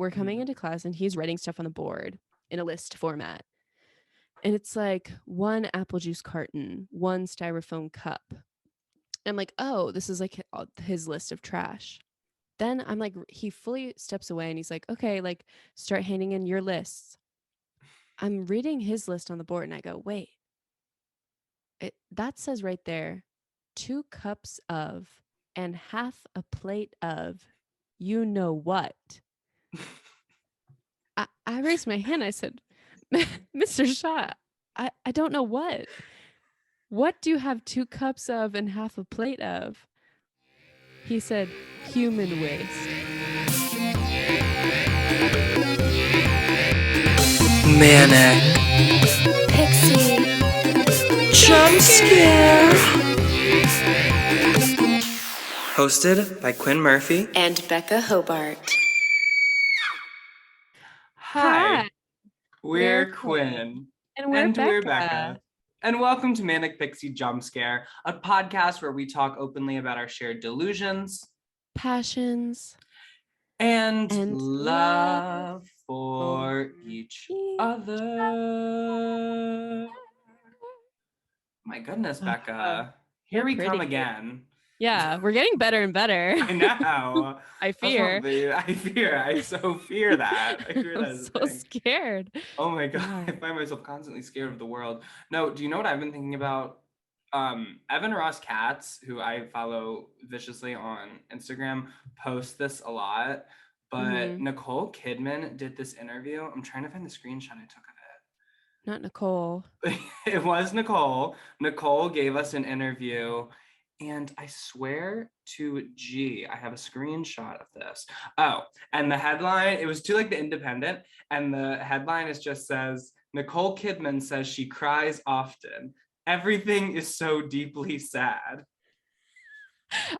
we're coming into class and he's writing stuff on the board in a list format. And it's like 1 apple juice carton, 1 styrofoam cup. I'm like, oh, this is like his list of trash. Then I'm like, he fully steps away and he's like, okay, like start handing in your lists. I'm reading his list on the board and I go, wait, that says right there, 2 cups of and half a plate of you know what. I raised my hand. I said, Mr. Shaw, I don't know what. What do you have 2 cups of and half a plate of? He said, human waste. Manic Pixie Jump Scare. Hosted by Quinn Murphy and Becca Hobart. Hi. We're Quinn. And we're Becca. And welcome to Manic Pixie Jump Scare, a podcast where we talk openly about our shared delusions, passions, and love for each other. My goodness, Becca. Here we come again. Yeah, we're getting better and better. I know. I fear. I so fear that. I fear I'm so scared. Oh my God. I find myself constantly scared of the world. No, do you know what I've been thinking about? Evan Ross Katz, who I follow viciously on Instagram, posts this a lot. But Nicole Kidman did this interview. I'm trying to find the screenshot I took of it. Not Nicole. It was Nicole. Nicole gave us an interview. And I swear to G, I have a screenshot of this. Oh, and the headline, it was to like the Independent, and the headline just says, Nicole Kidman says she cries often. Everything is so deeply sad.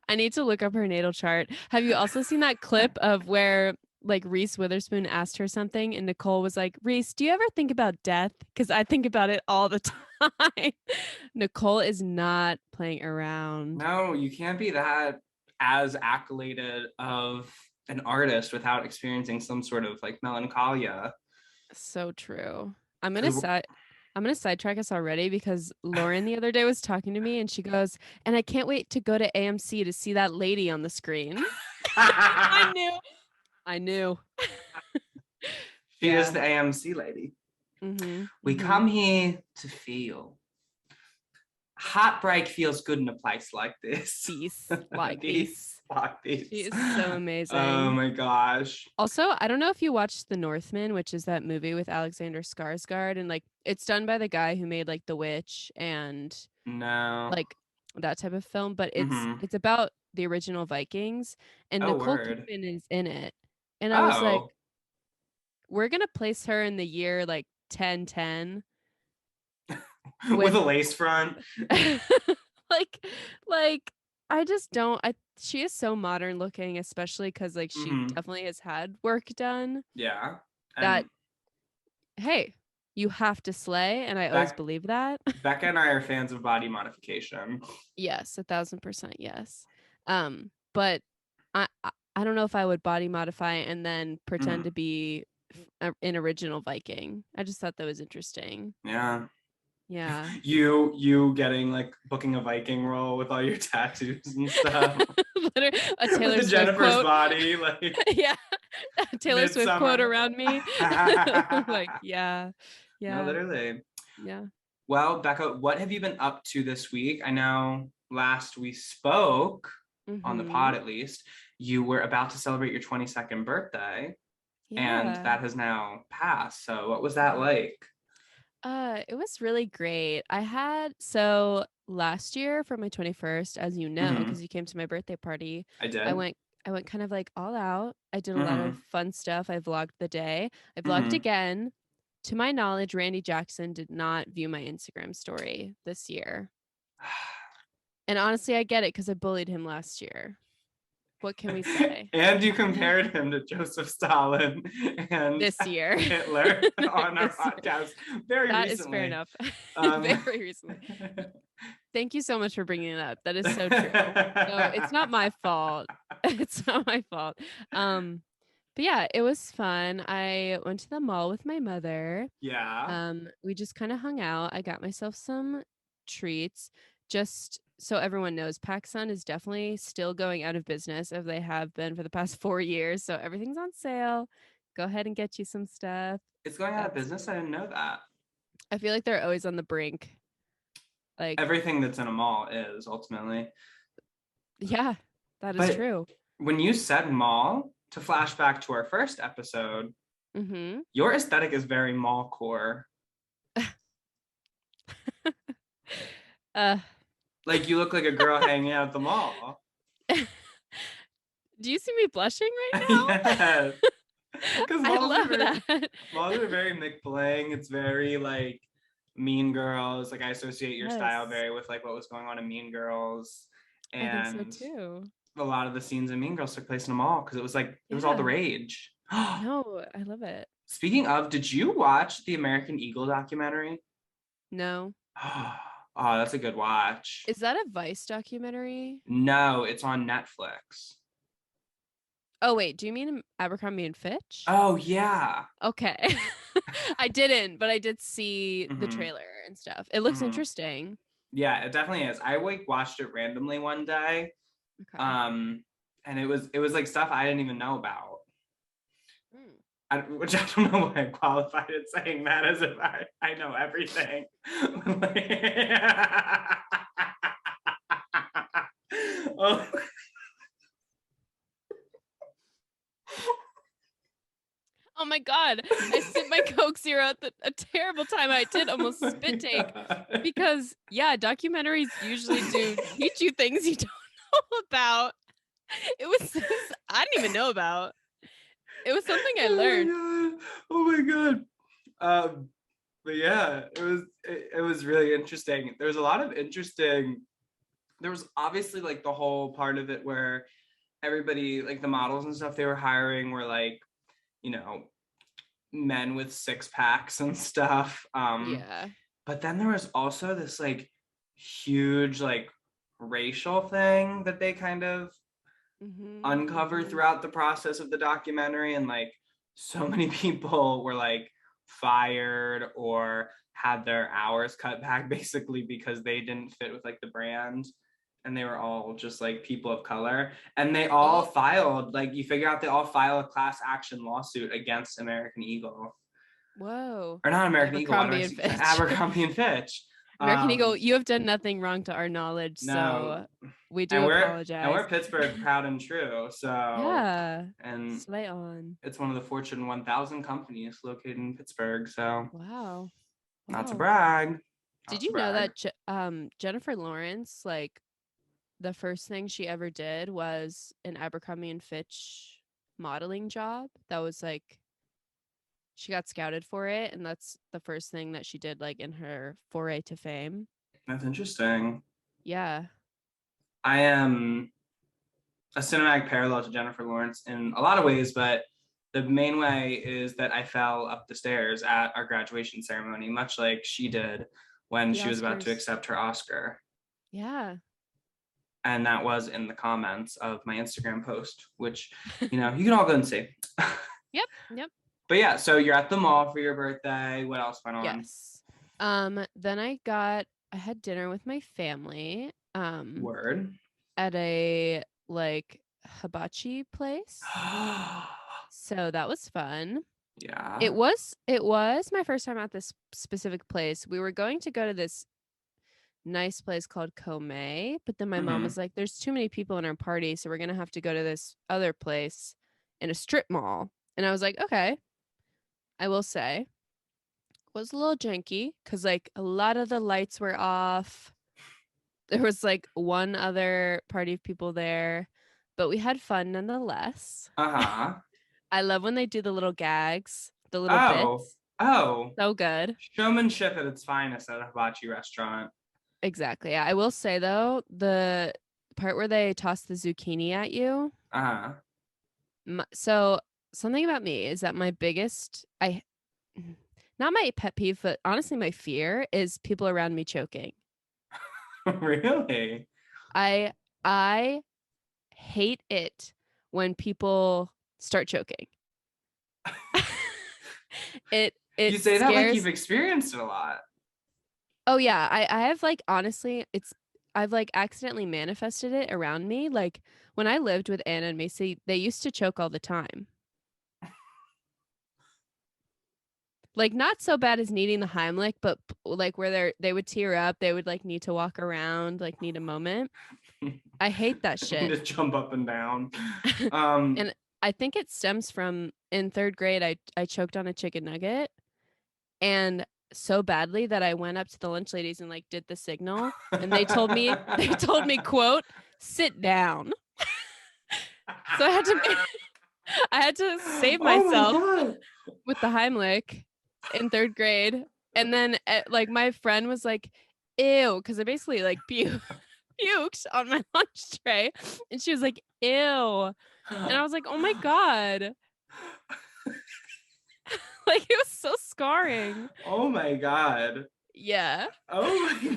I need to look up her natal chart. Have you also seen that clip of where like Reese Witherspoon asked her something and Nicole was like, Reese, do you ever think about death? Because I think about it all the time. Nicole is not playing around. No, you can't be that as accoladed of an artist without experiencing some sort of like melancholia. So true. I'm gonna sidetrack us already because Lauren the other day was talking to me and she goes, and I can't wait to go to AMC to see that lady on the screen. I knew. She is the AMC lady. We come here to feel. Heartbreak feels good in a place like this. Peace like this. She is so amazing. Oh my gosh. Also, I don't know if you watched The Northman, which is that movie with Alexander Skarsgård, and like it's done by the guy who made like The Witch and like that type of film, but it's about the original Vikings, and Nicole Kidman is in it. And I was like, we're gonna place her in the year like 1010 with a lace front. like I just don't. She is so modern looking, especially because like she definitely has had work done. Yeah. That hey, you have to slay, and I always believe that. Becca and I are fans of body modification. Yes, 1000% yes. But I don't know if I would body modify and then pretend to be an original Viking. I just thought that was interesting. Yeah. Yeah. You getting like booking a Viking role with all your tattoos and stuff. A Taylor Swift Jennifer's quote. body, like yeah. A Taylor Swift quote around me. Like, yeah. No, literally. Yeah. Well, Becca, what have you been up to this week? I know last we spoke on the pod, at least, you were about to celebrate your 22nd birthday, and that has now passed. So what was that like? It was really great. So last year for my 21st, as you know, because you came to my birthday party, I did. I went kind of like all out. I did a lot of fun stuff. I vlogged the day. I vlogged again. To my knowledge, Randy Jackson did not view my Instagram story this year. And honestly, I get it because I bullied him last year. What can we say? And you compared him to Joseph Stalin and this year Hitler on our podcast very recently. That is fair enough. Very recently. Thank you so much for bringing it up. That is so true. No, it's not my fault. It's not my fault. But yeah, it was fun. I went to the mall with my mother. Yeah. We just kind of hung out. I got myself some treats. Just so everyone knows, PacSun is definitely still going out of business as they have been for the past 4 years. So everything's on sale. Go ahead and get you some stuff. It's going out of That's business. I didn't know that. I feel like they're always on the brink. Like, Everything that's in a mall is ultimately. yeah, that is But true. when you said mall, to flash back to our first episode, Mm-hmm. your aesthetic is very mall core. uh Like you look like a girl hanging out at the mall. do you see me blushing right now? Yes. Because I love that. malls are very McBling. It's very like Mean Girls. Like I associate your style Yes, very with like what was going on in Mean Girls. I think so And too. a lot of the scenes in Mean Girls took place in a mall because it was like it was all the Yeah. rage. No, I love it. Speaking of, did you watch the American Eagle documentary? No. Oh, that's a good watch. Is that a Vice documentary? No, it's on Netflix. Oh wait, do you mean Abercrombie and Fitch? Oh yeah. Okay. I didn't, but I did see the hmm trailer and stuff. It looks hmm interesting. Yeah, it definitely is. I like watched it randomly one day. Okay. Um, and it was like stuff I didn't even know about. Mm. Which I don't know why I qualified it saying that as if I know everything. Oh, Oh my god, I sipped my Coke Zero at a terrible time. I did oh almost my spit take God. because yeah, documentaries usually do teach you things you don't know about. It was things I didn't even know about. It was something I Oh learned. my God. Oh my God. But yeah, it was really interesting. There was a lot of interesting. There was obviously like the whole part of it where everybody, like the models and stuff they were hiring, were like, you know, men with six packs and stuff. Yeah. But then there was also this like huge like racial thing that they kind of Mm-hmm, uncovered mm-hmm. throughout the process of the documentary, and like so many people were like fired or had their hours cut back basically because they didn't fit with like the brand, and they were all just like people of color, and they all Oh, filed, like you figure out they all file a class action lawsuit against American Eagle, whoa. or not American Eagle, why do I Abercrombie and see Fitch. Abercrombie and Fitch. American Eagle, um you have done nothing wrong to our knowledge, no, so we do and we're apologize. Pittsburgh proud and true, so, Yeah. and Slay on. it's one of the Fortune 1000 companies located in Pittsburgh. So Wow. not to Wow. brag, Did not to you know brag. that Jennifer Lawrence, like the first thing she ever did was an Abercrombie and Fitch modeling job? That was like she got scouted for it, and that's the first thing that she did like in her foray to fame. That's interesting. Yeah. I am a cinematic parallel to Jennifer Lawrence in a lot of ways, but the main way is that I fell up the stairs at our graduation ceremony, much like she did when The she was about to Oscars. accept her Oscar. Yeah. And that was in the comments of my Instagram post, which, you can all go and see. Yep. Yep. But yeah, so you're at the mall for your birthday. What else went on? Yes. Then I had dinner with my family Word. at a like hibachi place. So that was fun. Yeah. It was my first time at this specific place. We were going to go to this nice place called Komei, but then my mom hmm was like, there's too many people in our party, so we're gonna have to go to this other place in a strip mall. And I was like, okay, I will say was a little janky because like a lot of the lights were off. There was like one other party of people there, but we had fun nonetheless. Uh-huh. I love when they do the little gags, the little Oh. bits. Oh. So good. Showmanship at its finest at a hibachi restaurant. Exactly. Yeah. I will say though, the part where they toss the zucchini at you. Uh-huh. So something about me is that my biggest, I, not my pet peeve, but honestly my fear is people around me choking. Really? I I hate it when people start choking. It You say that like you've scares. experienced it a lot. Oh yeah, I have like honestly, I've like accidentally manifested it around me. Like when I lived with Anna and Macy, they used to choke all the time. Like not so bad as needing the Heimlich, but like where they would tear up, they would like need to walk around, like need a moment. I hate that shit. Just jump up and down. Um, And I think it stems from in third grade, I choked on a chicken nugget and so badly that I went up to the lunch ladies and like did the signal and they told me, quote, sit down. So I had to save oh my myself god. with the Heimlich in third grade. And then like my friend was like, ew, because I basically like puked on my lunch tray. And she was like, ew. And I was like, oh my God. Like it was so scarring. Oh my god. Yeah. Oh my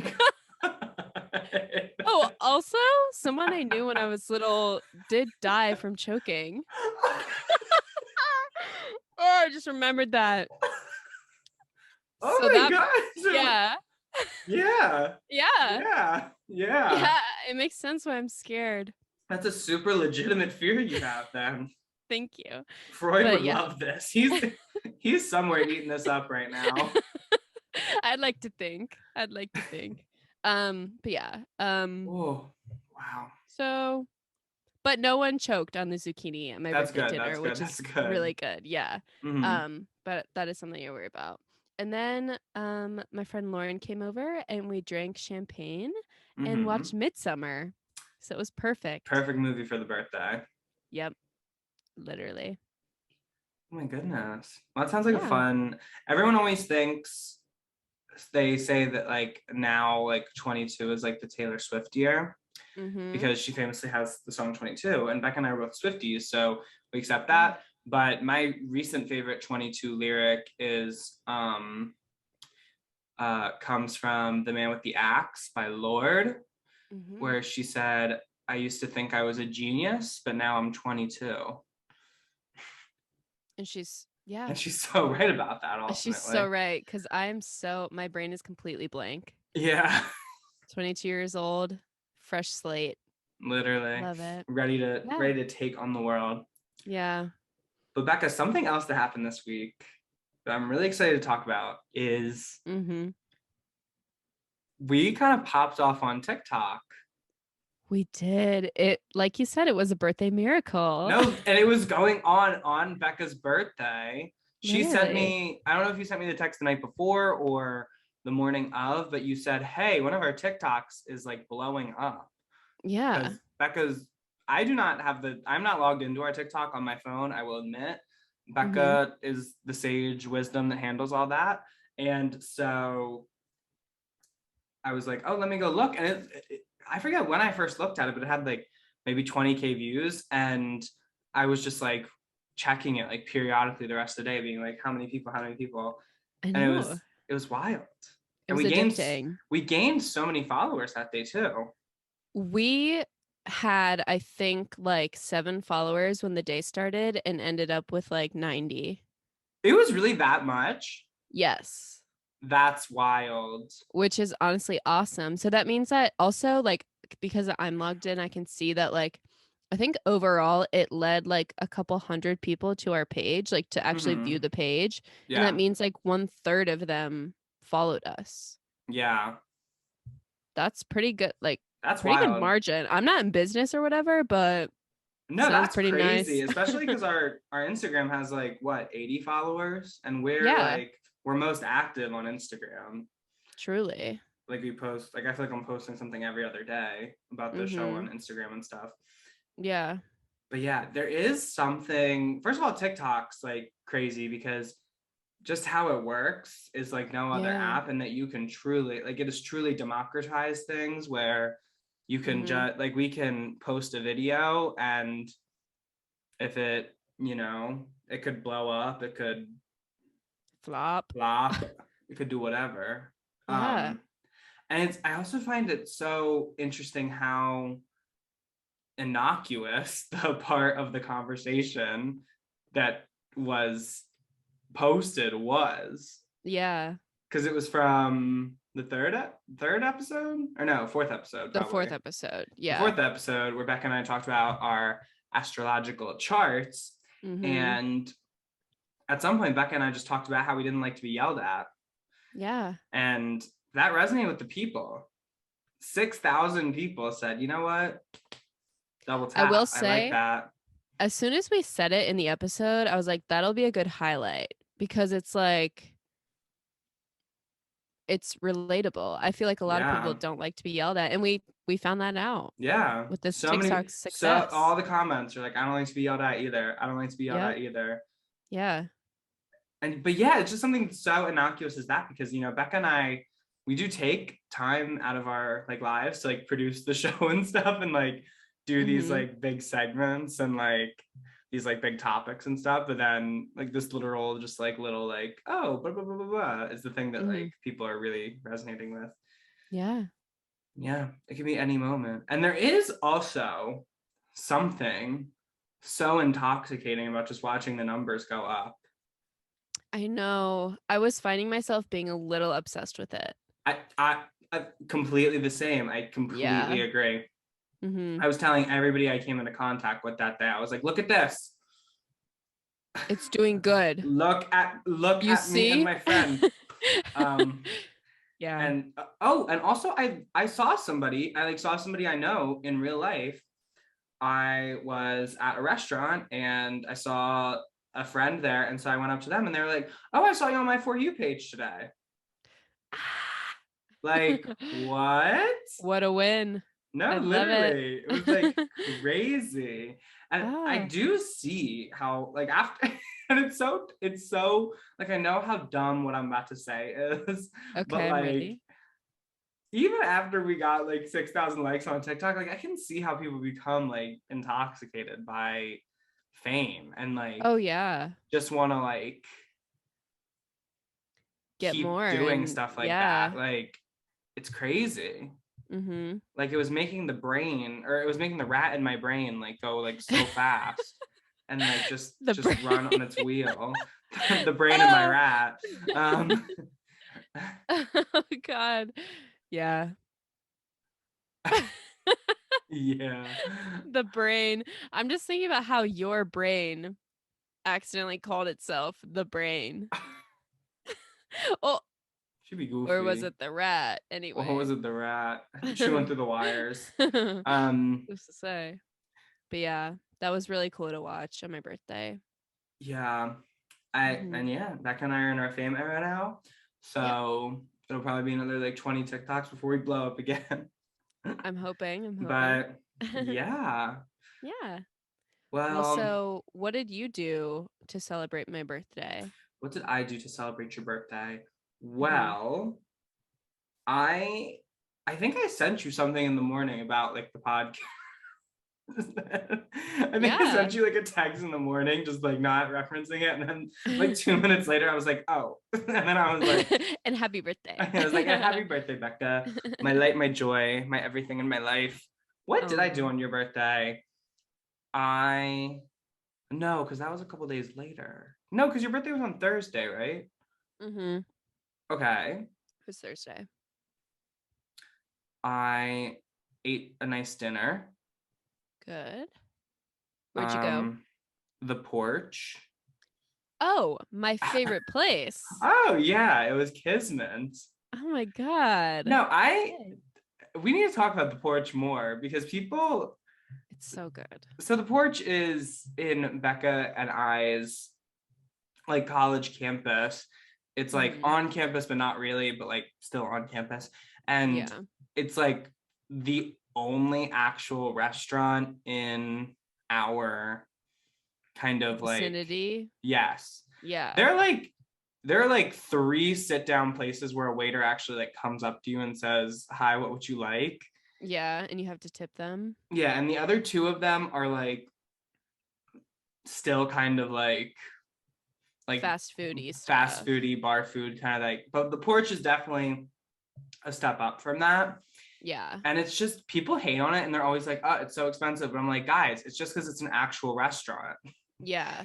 god. Oh, also, someone I knew when I was little did die from choking. Oh, I just remembered that. Oh So my that, god. So, yeah, yeah. yeah, Yeah. Yeah. yeah. It makes sense why I'm scared. That's a super legitimate fear you have then. Thank you. Freud But would yeah, love this. He's somewhere eating this up right now. I'd like to think. I'd like to think. But yeah. Oh, wow. So, but no one choked on the zucchini at my That's birthday good. dinner, That's good. which That's is good. really good. Yeah. Mm-hmm. But that is something I worry about. And then my friend Lauren came over and we drank champagne and Mm-hmm. watched Midsummer. So it was perfect. Perfect movie for the birthday. Yep, literally. Oh my goodness. Well, that sounds like a Yeah. fun. Everyone always thinks they say that like now like 22 is like the Taylor Swift year Mm-hmm. because she famously has the song 22 and Becca and I are both Swifties, so we accept Yeah. that. But my recent favorite 22 lyric is comes from The Man with the Axe by Lorde, Mm-hmm. where she said, I used to think I was a genius, but now I'm 22. And And she's so right about that she's ultimately. so right because my brain is completely blank. Yeah. 22 years old, fresh slate. Literally Love it. ready to Yeah. ready to take on the world. Yeah. But Becca, something else that happened this week that I'm really excited to talk about is Mm-hmm. we kind of popped off on TikTok. We did. It like you said, it was a birthday miracle. No, and it was going on Becca's birthday. She sent Literally. me, I don't know if you sent me the text the night before or the morning of, but you said, hey, one of our TikToks is like blowing up. Yeah. Because Becca's, I do not have I'm not logged into our TikTok on my phone, I will admit. Mm-hmm. Becca is the sage wisdom that handles all that. And so I was like, oh, let me go look. And I forget when I first looked at it, but it had like maybe 20K views. And I was just like checking it like periodically the rest of the day, being like, how many people, how many people? I And know. it was wild. It And was addicting. we gained so many followers that day too. We had, I think, like 7 followers when the day started and ended up with like 90. It was really that much. Yes. That's wild. Which is honestly awesome. So that means that also like because I'm logged in, I can see that like I think overall it led like a couple hundred people to our page, like to actually view Mm-hmm. the page. And that Yeah. means like 1/3 of them followed us. Yeah. That's pretty good, like That's pretty good wild. margin. I'm not in business or whatever, but No, sounds that's pretty crazy, nice. especially because our Instagram has like what 80 followers, and Yeah, we're most active on Instagram. truly. Like we post, like I feel like I'm posting something every other day about the show Mm-hmm. on Instagram and stuff. Yeah. But yeah, there is something. First of all, TikTok's like crazy because just how it works is like no other Yeah. app, and that you can truly like it has truly democratized things where you can Mm-hmm. just like we can post a video and if it, it could blow up, it could Flop. flop, it could do whatever. Yeah. And I also find it so interesting how innocuous the part of the conversation that was posted was. Yeah. Because it was from the third episode, or no, fourth episode, The probably. 4th episode. The Yeah. 4th episode, where Becca and I talked about our astrological charts. And at some point, Becca and I just talked about how we didn't like to be yelled at. Yeah. And that resonated with the people. 6,000 people said, you know what? Double tap. I will say, I like that. As soon as we said it in the episode, I was like, that'll be a good highlight, because it's like, it's relatable. I feel like a lot of people don't like to be yelled at, and we found that out. Yeah. With this so TikTok many success. So all the comments are like, I don't like to be yelled at either. I don't like to be yelled at either. Yeah. But yeah, it's just something so innocuous as that, because, you know, Becca and I, we do take time out of our like lives to like produce the show and stuff, and like do these like big segments and like these like big topics and stuff. But then like this literal just like little like, oh, blah, blah, blah, blah, blah, is the thing that like people are really resonating with. Yeah, it can be any moment. And there is also something so intoxicating about just watching the numbers go up. I know. I was finding myself being a little obsessed with it. I completely the same. I completely agree. I was telling everybody I came into contact with that day, I was like, look at this. It's doing good. look at me and my friend. Yeah. And and also I saw somebody I know in real life. I was at a restaurant and I saw a friend there, and so I went up to them and they were like, oh, I saw you on my For You page today. Like, what? What a win. No, I literally. It was like crazy. And I do see how like after and it's so like, I know how dumb what I'm about to say is. Okay, but like, I'm ready. Even after we got like 6,000 likes on TikTok, like I can see how people become like intoxicated by fame and like, oh yeah, just want to like get keep more doing stuff like that. Like, it's crazy. Like, it was making the rat in my brain like go like so fast and like just run on its wheel. The brain of my rat. Oh God. Yeah. Yeah. The brain. I'm just thinking about how your brain accidentally called itself the brain. Oh, should be goofy. or was it the rat? Anyway. Or was it the rat chewing through the wires? Who's to say? But yeah, that was really cool to watch on my birthday. Yeah. And yeah, Becca and I are in our fame era now. So it'll probably be another like 20 TikToks before we blow up again. I'm hoping. But yeah. Yeah. Well, so what did you do to celebrate my birthday? What did I do to celebrate your birthday? Well, I think I sent you something in the morning about like the podcast. I think I sent you like a text in the morning, just like not referencing it, and then like 2 minutes later I was like, oh. And then I was like, and happy birthday. I was like, happy birthday, Becca. My light, my joy, my everything in my life. What did I do on your birthday? No, because that was a couple days later. No, because your birthday was on Thursday, right? Okay. It was Thursday. I ate a nice dinner. Good. Where'd you go? The Porch. Oh, my favorite place. Oh yeah, it was Kismet. Oh my God. No, we need to talk about the Porch more, because people. It's so good. So the Porch is in Becca and I's like college campus. It's like on campus, but not really, but like still on campus. And it's like the only actual restaurant in our kind of like vicinity. Yes. Yeah. There are like 3 sit down places where a waiter actually like comes up to you and says, hi, what would you like? Yeah, and you have to tip them. Yeah, and the other 2 of them are like still kind of like fast foodie stuff. Fast foodie, bar food kind of like, but the Porch is definitely a step up from that. Yeah. And it's just, people hate on it and they're always like, oh, it's so expensive. But I'm like, guys, it's just because it's an actual restaurant. Yeah.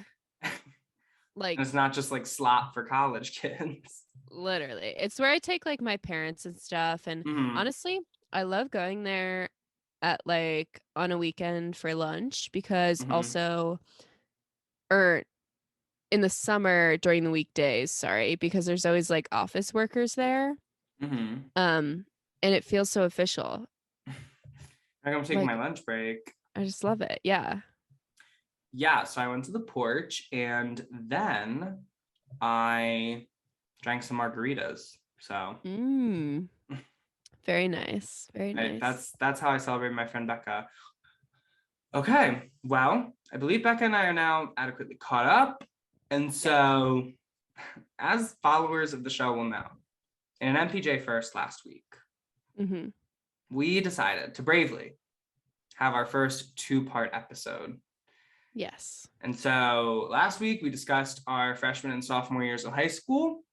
Like, it's not just like slop for college kids. literally. It's where I take like my parents and stuff. And Mm-hmm. honestly, I love going there at like on a weekend for lunch because Mm-hmm. also, or in the summer during the weekdays, sorry, because there's always like office workers there. Mm-hmm. Um, and it feels so official. I'm taking my Like, lunch break. I just love it. Yeah. Yeah, so I went to the porch and then I drank some margaritas. So Mm. Very nice. Very nice. that's how I celebrate my friend Becca. Okay, well, I believe Becca and I are now adequately caught up. And Yep. so, as followers of the show will know, in an MPJ first last week, Mm-hmm. we decided to bravely have our first two-part episode. Yes. And so last week we discussed our freshman and sophomore years of high school.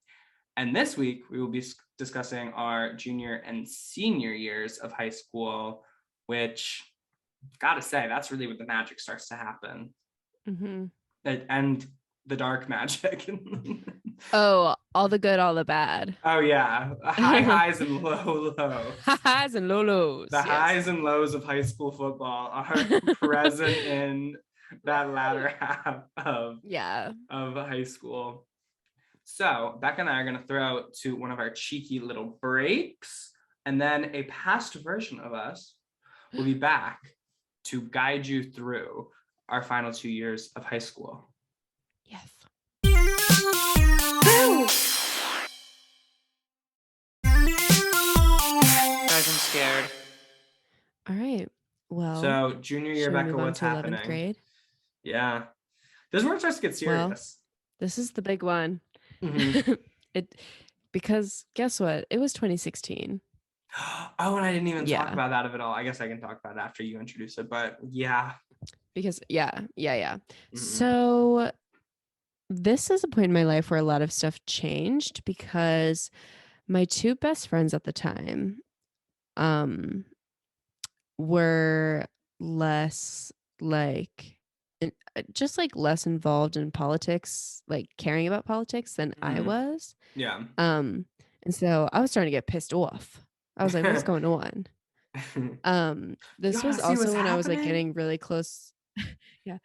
And this week we will be discussing our junior and senior years of high school, which, gotta say, that's really when the magic starts to happen. Mm-hmm. And the dark magic. Oh, all the good, all the bad. Oh yeah, high highs and low lows. Highs and low The lows. Yes. highs and lows of high school football are present in that latter half Yeah. of high school. So Becca and I are going to throw to one of our cheeky little breaks, and then a past version of us will be back to guide you through our final 2 years of high school. Yes. Guys, I'm scared. All right. Well, So junior year, should we Becca, move on what's to 11th happening? grade? Yeah, this is where it starts to get Well, serious. this is the big one. Mm-hmm. It because guess what? It was 2016. Oh, and I didn't even talk Yeah. about that of it all. I guess I can talk about it after you introduce it, but yeah. Because yeah. Mm-hmm. So this is a point in my life where a lot of stuff changed because my two best friends at the time um were less like just like less involved in politics, like caring about politics than I Mm-hmm. was. Yeah. And so I was starting to get pissed off. I was like, what's going on? You This gotta was see what's also when I was like happening. getting really close. Yeah.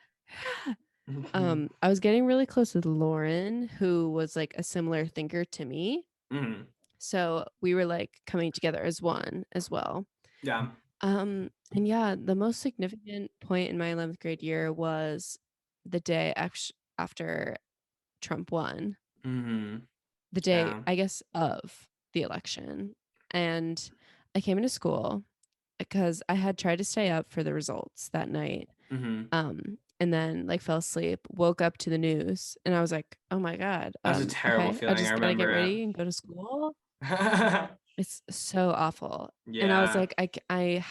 I was getting really close with Lauren, who was like a similar thinker to me. Mm-hmm. So we were like coming together as one as well. Yeah. And yeah, the most significant point in my 11th grade year was the day after Trump won, Mm-hmm. the day, Yeah. I guess, of the election. And I came into school because I had tried to stay up for the results that night. Mm-hmm. And then like fell asleep, woke up to the news, and I was like, oh my God, That's a terrible okay, I feeling. I just gotta get remember ready and go to school. it. It's so awful. And I was Yeah. like, I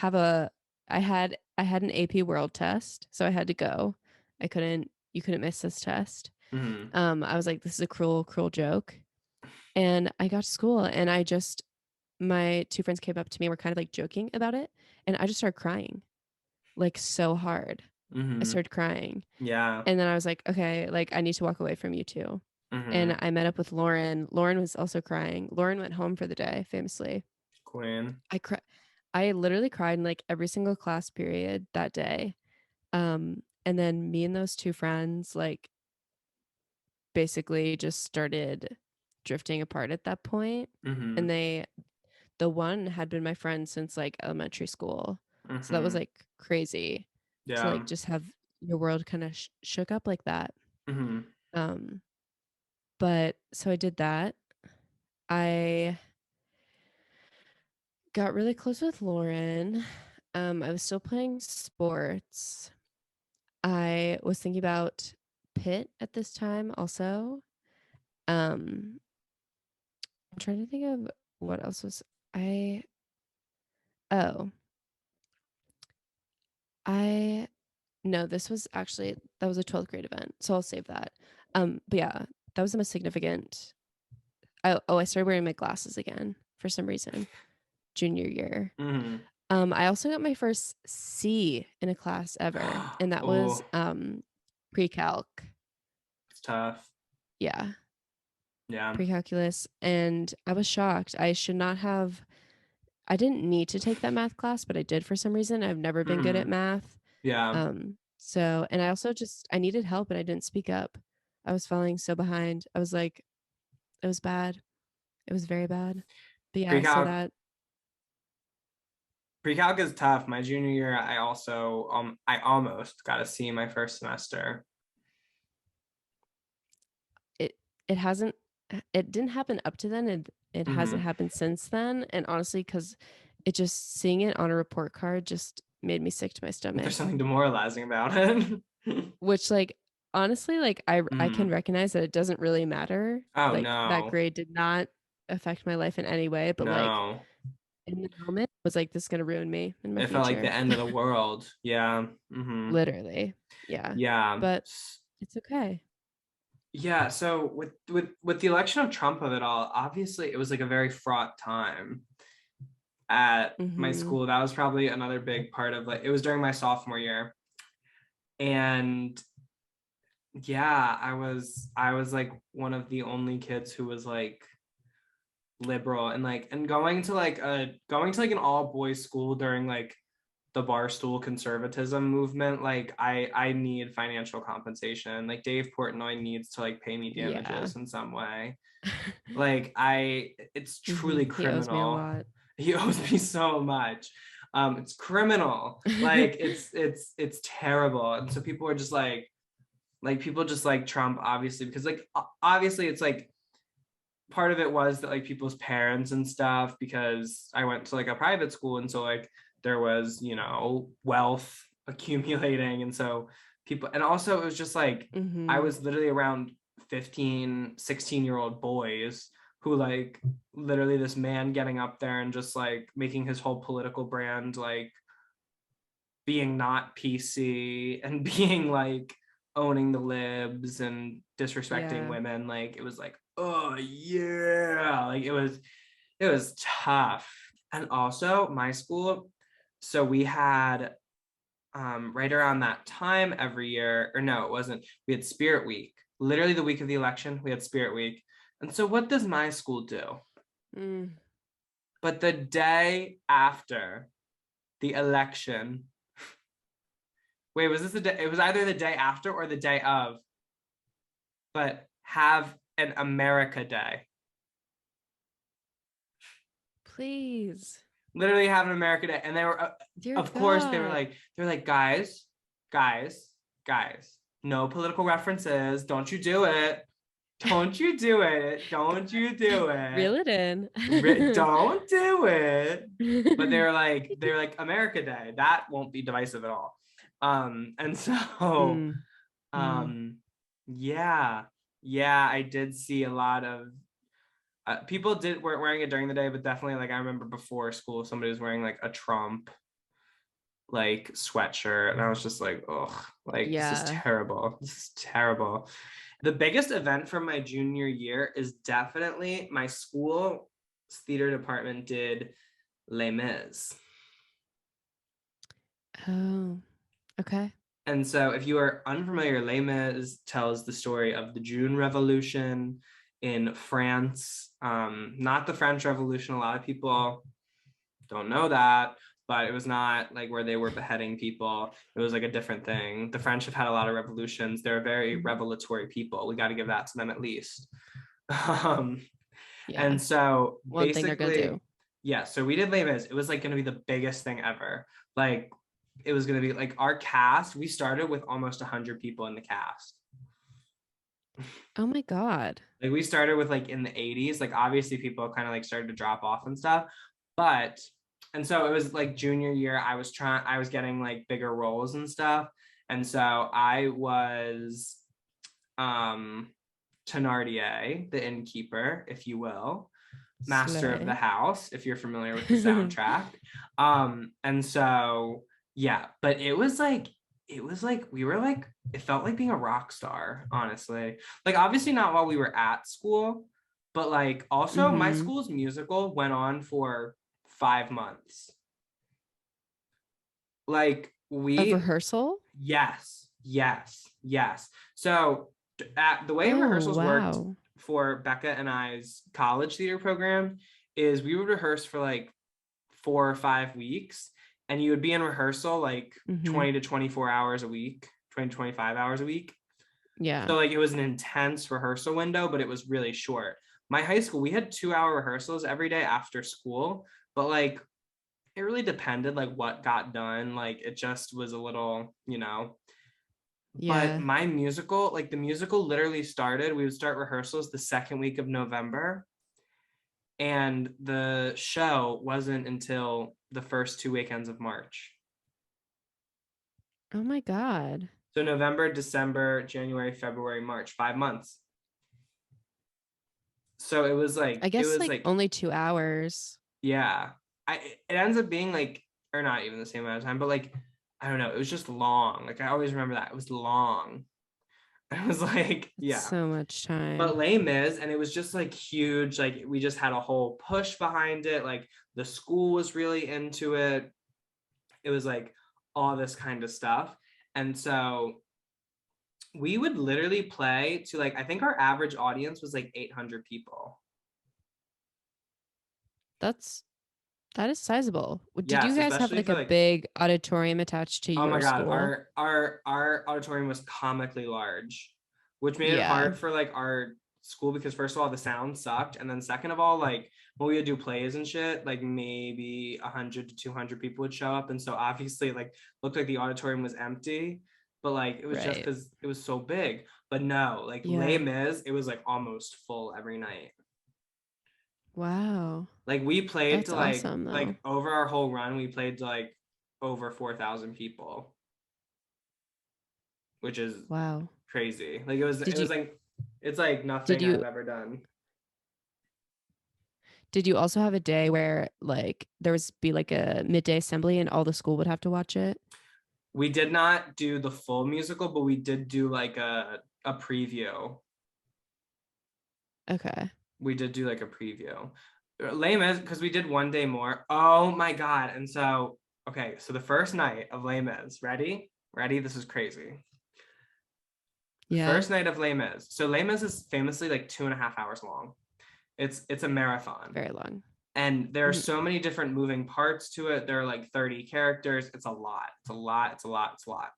had an AP World test, so I had to go. You couldn't miss this test. Mm-hmm. I was like, this is a cruel, cruel joke. And I got to school and my two friends came up to me, and were kind of like joking about it. And I just started crying, like so hard. I Mm-hmm. started crying. Yeah. And then I was like, okay, like I need to walk away from you two. Mm-hmm. And I met up with Lauren. Lauren was also crying. Lauren went home for the day, famously. Quinn. I literally cried in like every single class period that day. And then me and those two friends like basically just started drifting apart at that point. Mm-hmm. And the one had been my friend since like elementary school. So that was Mm-hmm. like crazy to Yeah. like just have your world kind of shook up like that. Mm-hmm. Um, but so I did that. I got really close with Lauren. I was still playing sports. I was thinking about Pitt at this time also. Um, I'm trying to think of what else was I oh, I no, this was actually that was a 12th grade event, so I'll save that. But yeah, that was the most significant. I started wearing my glasses again for some reason, junior year. Mm-hmm. I also got my first C in a class ever, and that was Oh, pre-calc. it's tough. Yeah, Yeah. pre-calculus, and I was shocked. I didn't need to take that math class, but I did for some reason. I've never been good at Mm. math. Yeah. So, and I also I needed help and I didn't speak up. I was falling so behind. I was like, it was bad. It was very bad. But yeah, so Pre-calc that, pre-calc is tough. My junior year, I almost got a C my first semester. it, it hasn't, it didn't happen up to then. It hasn't Mm-hmm. happened since then. And honestly, because it just seeing it on a report card just made me sick to my There's stomach. something demoralizing about it. Which like honestly, like I can Mm. recognize that it doesn't really matter. Oh Like that no. grade did not affect my life in any way, but like No. in the moment was like this is gonna ruin me in my It felt like the future. end of the world. Yeah. Mm-hmm. Literally. Yeah. Yeah. But it's okay. Yeah. So with the election of Trump of it all, obviously it was like a very fraught time at my Mm-hmm. school. That was probably another big part of like it was during my sophomore year. And yeah, I was like one of the only kids who was like liberal and like and going to like an all boys school during like the barstool conservatism movement. Like I need financial compensation. Like Dave Portnoy needs to like pay me Yeah. damages in some way. Like it's truly He owes me a criminal. lot. He owes me so much. It's criminal. Like it's terrible. And so people are just like people just like Trump, obviously, because like obviously it's like part of it was that like people's parents and stuff, because I went to like a private school, and so like there was, wealth accumulating, and so people, and also it was just like I Mm-hmm. was literally around 15, 16-year-old boys who like literally this man getting up there and just like making his whole political brand like being not PC and being like owning the libs and disrespecting Yeah. women. Like it was like, oh yeah, like it was tough. And also my school, so we had right around that time every year, or no, it wasn't, we had Spirit Week. Literally the week of the election, we had Spirit Week. And so what does my school do? Mm. But the day after the election, wait, was this the day? It was either the day after or the day of, but have an America Day. Please. Literally have an America Day. And they were, Dear of course, God. they're like, guys, guys, guys, no political references. Don't you do it. Don't you do it. Don't you do Reel it. it in. Don't do it. But they're like America Day. That won't be divisive at all. And so Mm. Mm. um yeah, yeah, I did see a lot of people weren't wearing it during the day, but definitely like I remember before school somebody was wearing like a Trump like sweatshirt, and I was just like, oh, like this is Yeah. terrible. This is terrible. The biggest event from my junior year is definitely my school's theater department did Les Mis. Oh, okay. And so, if you are unfamiliar, Les Mis tells the story of the June Revolution in France. Not the French Revolution. A lot of people don't know that, but it was not like where they were beheading people. It was like a different thing. The French have had a lot of revolutions. They're very Mhm. revelatory people. We got to give that to them at least. Um, Yeah. and so One thing they're gonna do. basically, yeah, so we did Les Mis. It was like going to be the biggest thing ever. Like it was going to be like our cast. We started with almost 100 people in the cast. Oh my God. Like we started with like in the 80s. Like obviously people kind of like started to drop off and stuff. But and so it was like junior year, I was getting like bigger roles and stuff. And so I was um Thenardier, the innkeeper, if you will, master of the Slay. house, if you're familiar with the soundtrack. And so yeah, but it was like we were like it felt like being a rock star, honestly. Like obviously not while we were at school, but like also my Mm-hmm. school's musical went on for 5 months. Like Of we rehearsal? Yes, yes, yes. So The way Oh, rehearsals worked wow. for Becca and I's college theater program is we would rehearse for like 4 or 5 weeks, and you would be in rehearsal like Mm-hmm. 20 to 24 hours a week, 20 to 25 hours a week. Yeah. So like it was an intense rehearsal window, but it was really short. My high school, we had 2 hour rehearsals every day after school, but like it really depended like what got done. Like it just was a little, But Yeah. my musical, like the musical literally started, we would start rehearsals the second week of November, and the show wasn't until the first 2 weekends of March. Oh my God. So November, December, January, February, March, 5 months. So I it guess was like like, only 2 hours. yeah. It ends up being like, or not even the same amount of time, but like, I don't know, it was just long. Like I always remember that. It was long. I was like, That's yeah. so much But time. Les Mis, and it was just like huge. Like we just had a whole push behind it. Like the school was really into it. It was like all this kind of stuff. And so we would literally play to like, I think our average audience was like 800 people. That's that is sizable. Did you Yes, guys have especially like for a like, big auditorium attached to oh my your God, school? our auditorium was comically large, which made it Yeah. hard for like our school because first of all the sound sucked, and then second of all like when we would do plays and shit, like maybe 100 to 200 people would show up, and so obviously like looked like the auditorium was empty, but like it was just Right. because it was so big. But no, like Les Yeah. Mis, it was like almost full every night. Wow. Like we played That's to awesome though. like over our whole run, we played to like over 4,000 people, which is Wow. crazy. Like it Did was you like it's like did nothing I've you ever done. did you also have a day where like there was be like a midday assembly and all the school would have to watch it? We did not do the full musical, but we did do like a preview. Okay. We did do like a preview. Lame as because we did one day more. Oh my god. And so okay, so the first night of Les Mis, ready? Ready? This is crazy. The Yeah. first night of Les Mis. So Les Mis is famously like 2.5 hours long. It's a marathon. Very long. And there are Mhm. so many different moving parts to it. There are like 30 characters. It's a lot. It's a lot. It's a lot. It's a lot.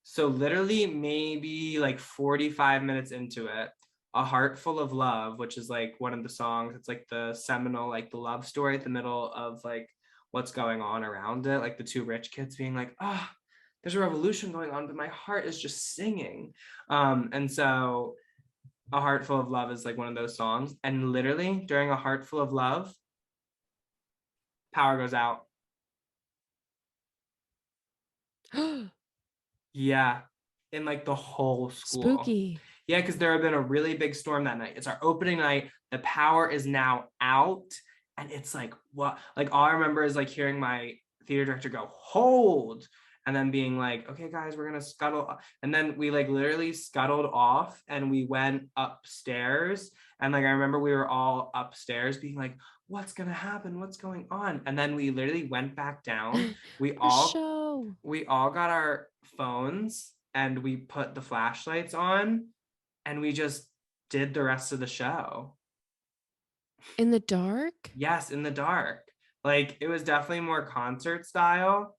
So literally maybe like 45 minutes into it, A Heart Full of Love, which is like one of the songs, it's like the seminal, like the love story at the middle of like what's going on around it. Like the two rich kids being like, oh, there's a revolution going on, but my heart is just singing. And so A Heart Full of Love is like one of those songs. And literally during A Heart Full of Love, power goes out. Yeah, in like the whole school. Spooky. Yeah, because there had been a really big storm that night. It's our opening night. The power is now out. And it's like, what? Like, all I remember is like hearing my theater director go, hold. And then being like, okay, guys, we're going to scuttle. And then we like literally scuttled off and we went upstairs. And like, I remember we were all upstairs being like, what's going to happen? What's going on? And then we literally went back down. We The all show we all got our phones and we put the flashlights on and we just did the rest of the show. in the dark? Yes, in the dark. Like it was definitely more concert style,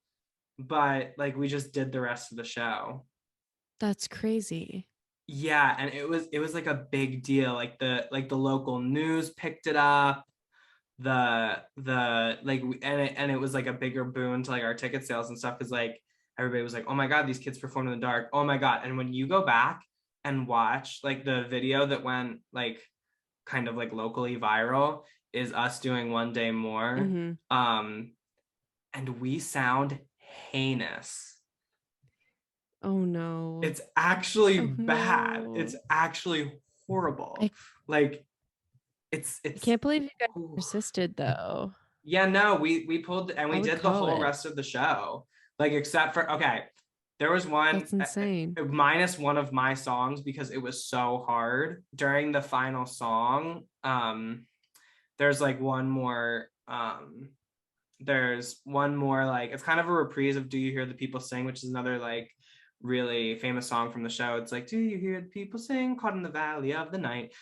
but like we just did the rest of the show. That's crazy. Yeah, and it was like a big deal. Like the local news picked it up. The like and it was like a bigger boon to like our ticket sales and stuff because like everybody was like, oh my god, these kids performed in the dark, oh my god. And when you go back and watch like the video that went like kind of like locally viral is us doing one day more, Mm-hmm. um and we sound heinous. Oh no. It's actually Oh bad, it's no. actually horrible. I, Like I it's can't believe you guys ooh. persisted though. Yeah, no, we pulled and I we would did the call whole it. rest of the show. Like except for okay, there was one That's insane. minus one of my songs because it was so hard during the final song. There's like one more there's one more like it's kind of a reprise of Do You Hear the People Sing, which is another like really famous song from the show. It's like, do you hear the people sing, caught in the valley of the night?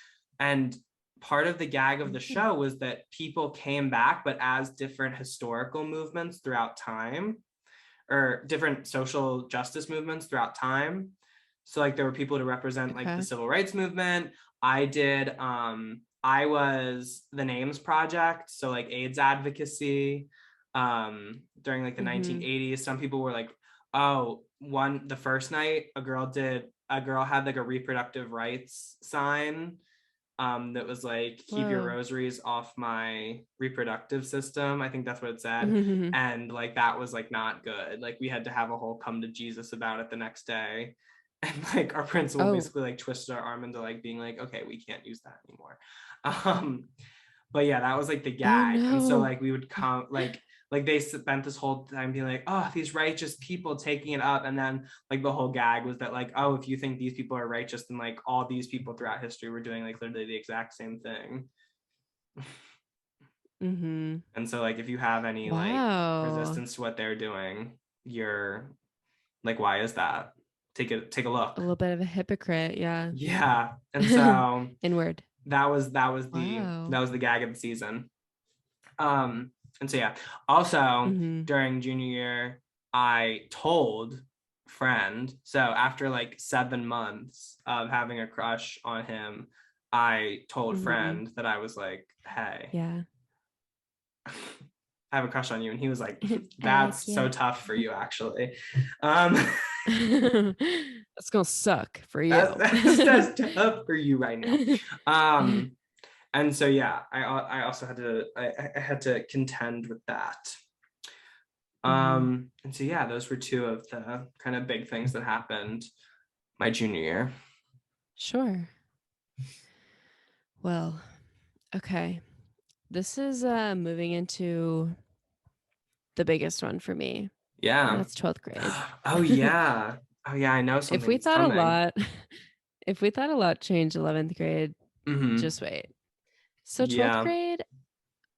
And part of the gag of the Mhm. show was that people came back, but as different historical movements throughout time, or different social justice movements throughout time. So like there were people to represent like the Okay. civil rights movement. I was the Names Project, so like AIDS advocacy during like the Mhm. 1980s. Some people were like, oh, the first night a girl had like a reproductive rights sign that was like, keep your Whoa. rosaries off my reproductive system. I think that's what it said. Mhm. And like that was like not good. Like we had to have a whole come to Jesus about it the next day. And like our principal Oh. basically like twisted our arm into like being like, okay, we can't use that anymore. Um, but yeah, that was like the Oh gag. And so no. like we would come like they spent this whole time being like, oh, these righteous people taking it up. And then like the whole gag was that like, oh, if you think these people are righteous, then like all these people throughout history were doing like literally the exact same thing. Mhm. And so like if you have any like Wow. resistance to what they're doing, you're like, why is that? Take a A look. little bit of a hypocrite, yeah. Yeah. And so Inward. that Wow. was the gag of the season. And so yeah, also Mhm. during junior year, I told friend. So after like 7 months of having a crush on him, I told Mhm. friend that I was like, hey, Yeah. I have a crush on you. And he was like, I like that's so you. tough for you, actually. Um, That's gonna suck for you. that's tough for you right now. Um, and so yeah, I also had to I had to contend with that. Mhm. And so yeah, those were two of the kind of big things that happened my junior year. Sure. Well, okay. This is moving into the biggest one for me, and Yeah. that's 12th grade. Oh yeah. Oh yeah, I know If we something's thought a coming. lot, if we thought a lot changed 11th grade, Mm-hmm. just wait. So 12th Yeah. grade,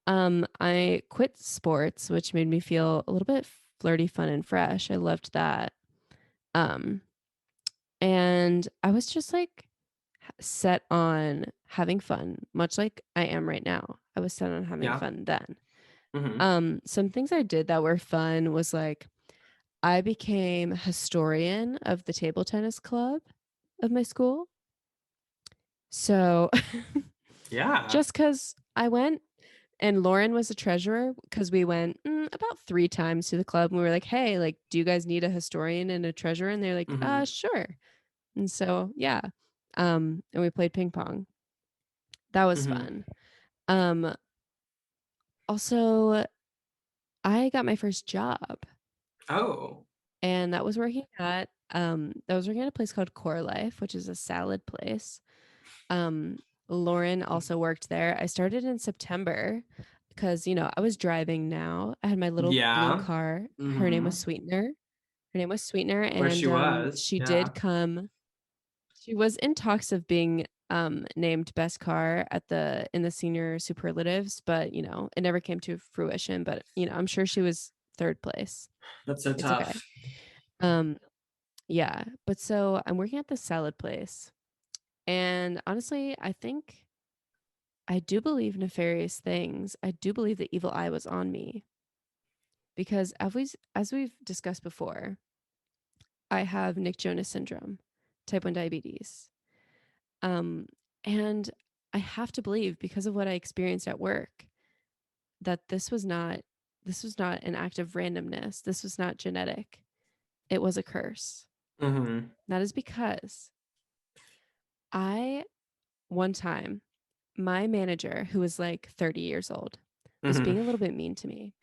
I quit sports, which made me feel a little bit flirty, fun, and fresh. I loved that. Um, and I was just like set on having fun, much like I am right now. I was set on having Yeah. fun then. Mm-hmm. Some things I did that were fun was like I became historian of the table tennis club of my school. So Yeah. just because I went and Lauren was a treasurer because we went about 3 times to the club and we were like, hey, like, do you guys need a historian and a treasurer? And they're like, Mm-hmm. sure. And so, yeah. And we played ping pong. That was Mm-hmm. fun. Um, Also, I got my first job Oh. and that was working at a place called Core Life, which is a salad place. Um, Lauren also worked there. I started in September because, I was driving now. I had my little blue Yeah. car. Her name was Mm-hmm. Sweetener. Her name was Sweetener, Of course and she was. she Yeah. did come. She was in talks of being named best car in the senior superlatives, but it never came to fruition. But I'm sure she was third place. That's so It's okay. tough. Um, yeah, but so I'm working at the salad place, and honestly, I think I do believe nefarious things. I do believe the evil eye was on me because as we've discussed before, I have Nick Jonas syndrome, type 1 diabetes. Um, and I have to believe because of what I experienced at work that this was not an act of randomness. This was not genetic. It was a curse. Mm-hmm. That is because I one time my manager who was like 30 years old was Mm-hmm. being a little bit mean to me.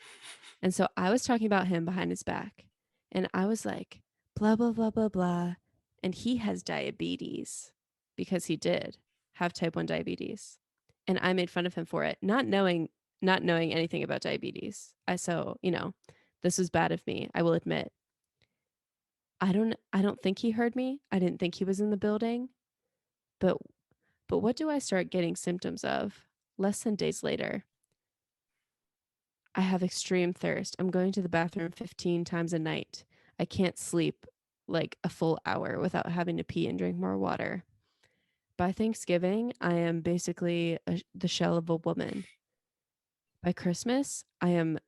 And so I was talking about him behind his back and I was like blah blah blah blah blah and he has diabetes because he did have type 1 diabetes. And I made fun of him for it, not knowing anything about diabetes. This was bad of me, I will admit. I don't think he heard me. I didn't think he was in the building. But what do I start getting symptoms of? Less than days later, I have extreme thirst. I'm going to the bathroom 15 times a night. I can't sleep. like a full hour without having to pee and drink more water. By Thanksgiving, I am basically the shell of a woman. By Christmas, I am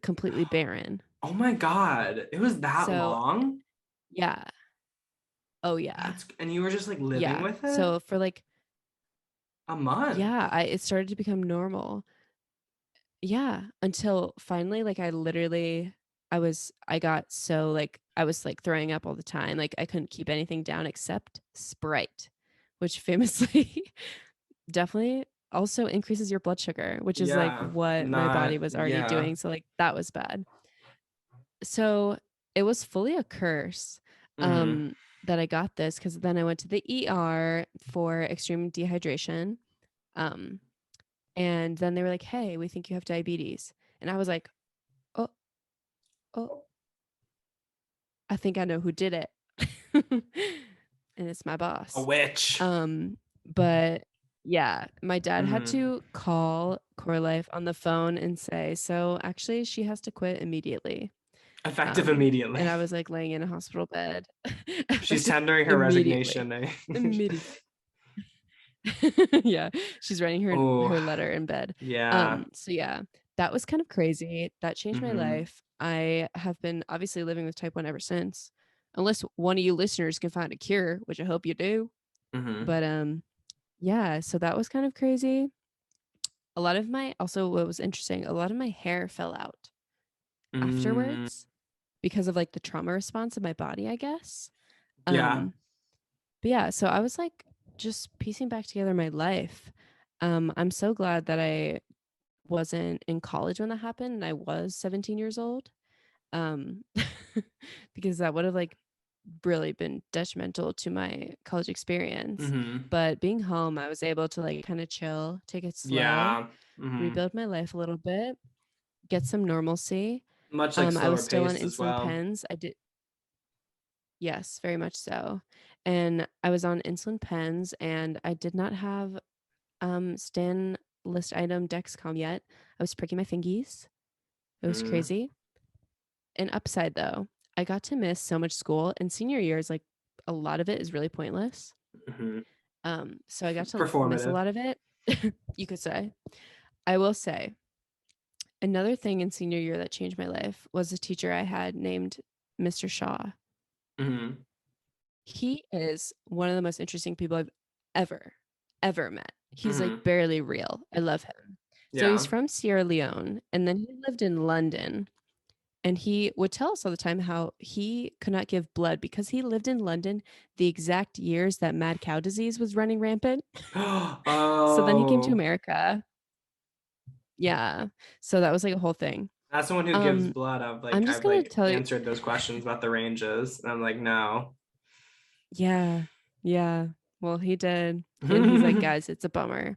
completely barren. Oh my God. It was that So, long? yeah. Oh, yeah. And you were just like living Yeah. with it? So for like, A month. yeah, it started to become normal. Yeah, until finally, like I got so like I was like throwing up all the time. Like I couldn't keep anything down except Sprite, which famously definitely also increases your blood sugar, which is like Yeah. what my body Not, was already yeah. doing. So like that was bad. So it was fully a curse Mm-hmm. that I got this because then I went to the ER for extreme dehydration. Um, and then they were like, "Hey, we think you have diabetes." And I was like, "Oh, oh, I think I know who did it." And it's my A boss. witch. But yeah, my dad had Mm-hmm. to call Core Life on the phone and say, "So actually she has to quit immediately." Effective immediately. And I was like laying in a hospital bed. She's Effective tendering her immediately. resignation. Immediately. Yeah, she's writing Oh, her letter in bed. yeah. So yeah, that was kind of crazy. That changed my Mm-hmm. life. I have been obviously living with type 1 ever since. Unless one of you listeners can find a cure, which I hope you do. Mm-hmm. But yeah, so that was kind of crazy. A lot of my also what was interesting, a lot of my hair fell out Mm, afterwards because of like the trauma response of my body, I guess. yeah. Um But yeah, so I was like just piecing back together my life. I'm so glad that I wasn't in college when that happened and I was 17 years old. Um, because that would have like really been detrimental to my college experience. Mm-hmm. But being home, I was able to like kind of chill, take it slow, Yeah. Mm-hmm. rebuild my life a little bit, get some normalcy. Much like I was slower still on paced as insulin well. pens. I did Yes, very much so. And I was on insulin pens and I did not have Stan list item Dexcom yet. I was pricking my fingies. It was Mm-hmm. crazy. An upside though, I got to miss so much school and senior year is like a lot of it is really pointless. Mm-hmm. So I got to miss a Performative. lot of it. You could say. I will say another thing in senior year that changed my life was a teacher I had named Mr. Shaw. Mm-hmm. He is one of the most interesting people I've ever, ever met. He's like Mm-hmm. barely real. I love him. So he's Yeah. from Sierra Leone and then he lived in London. And he would tell us all the time how he could not give blood because he lived in London the exact years that mad cow disease was running rampant. So then he came to Oh, America. Yeah. So that was like a whole thing. as someone who gives Um, blood, I'm just I've gonna like tell you, answered those questions about the ranges, and I'm like, no. yeah, yeah. Well, he did. And he's like, guys, it's a bummer.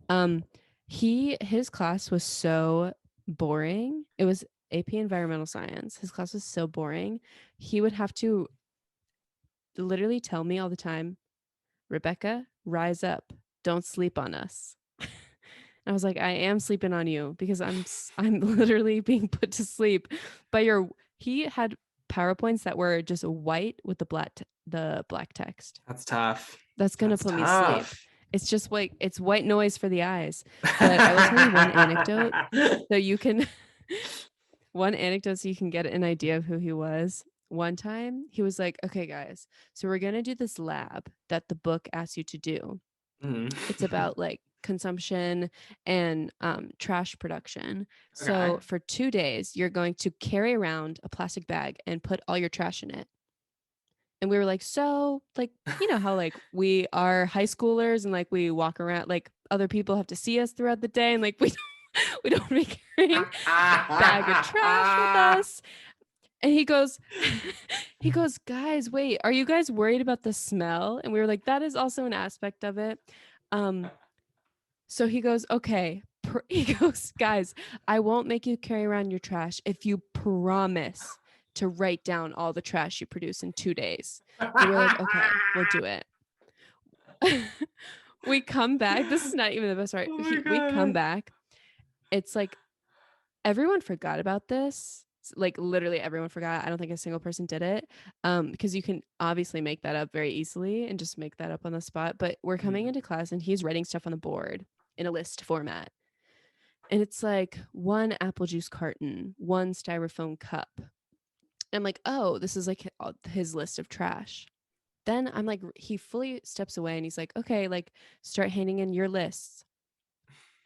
Um, his class was so boring. It was AP Environmental Science. His class was so boring. He would have to literally tell me all the time, Rebecca, rise up. Don't sleep on us. I was like, I am sleeping on you because I'm literally being put to sleep by your. He had PowerPoints that were just white with the black text. That's tough. That's gonna That's put me sleep. tough. It's just like it's white noise for the eyes. But I will tell you one anecdote so you can one anecdote so you can get an idea of who he was. One time he was like, "Okay, guys, so we're gonna do this lab that the book asks you to do. Mhm. It's about like consumption and trash production. Okay. So for 2 days, you're going to carry around a plastic bag and put all your trash in it." And we were like, so like, you know how like we are high schoolers and like we walk around like other people have to see us throughout the day and like we don't be carrying a bag of trash with us. And he goes, he goes, guys, wait, are you guys worried about the smell? And we were like, that is also an aspect of it. Um, so he goes, okay. He goes, guys, I won't make you carry around your trash if you promise to write down all the trash you produce in 2 days. And we're like, okay, we'll do it. We come back. This is not even the best part. Oh my We come God. back. It's like everyone forgot about this. like literally everyone forgot. I don't think a single person did it. Because you can obviously make that up very easily and just make that up on the spot. But we're coming into class and he's writing stuff on the board in a list format. And it's like one apple juice carton, one styrofoam cup. I'm like, oh, this is like his list of trash. Then I'm like, he fully steps away and he's like, okay, like start handing in your lists.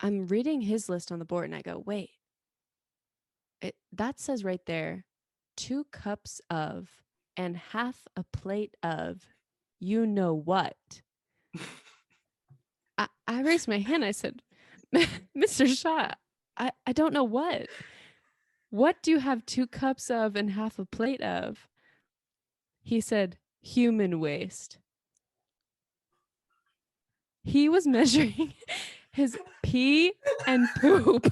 I'm reading his list on the board and I go, wait, that says right there, 2 cups of and half a plate of you know what. I raised my hand. I said, Mr. Shaw, I don't know what. What do you have 2 cups of and half a plate of? He said, human waste. He was measuring his pee and poop.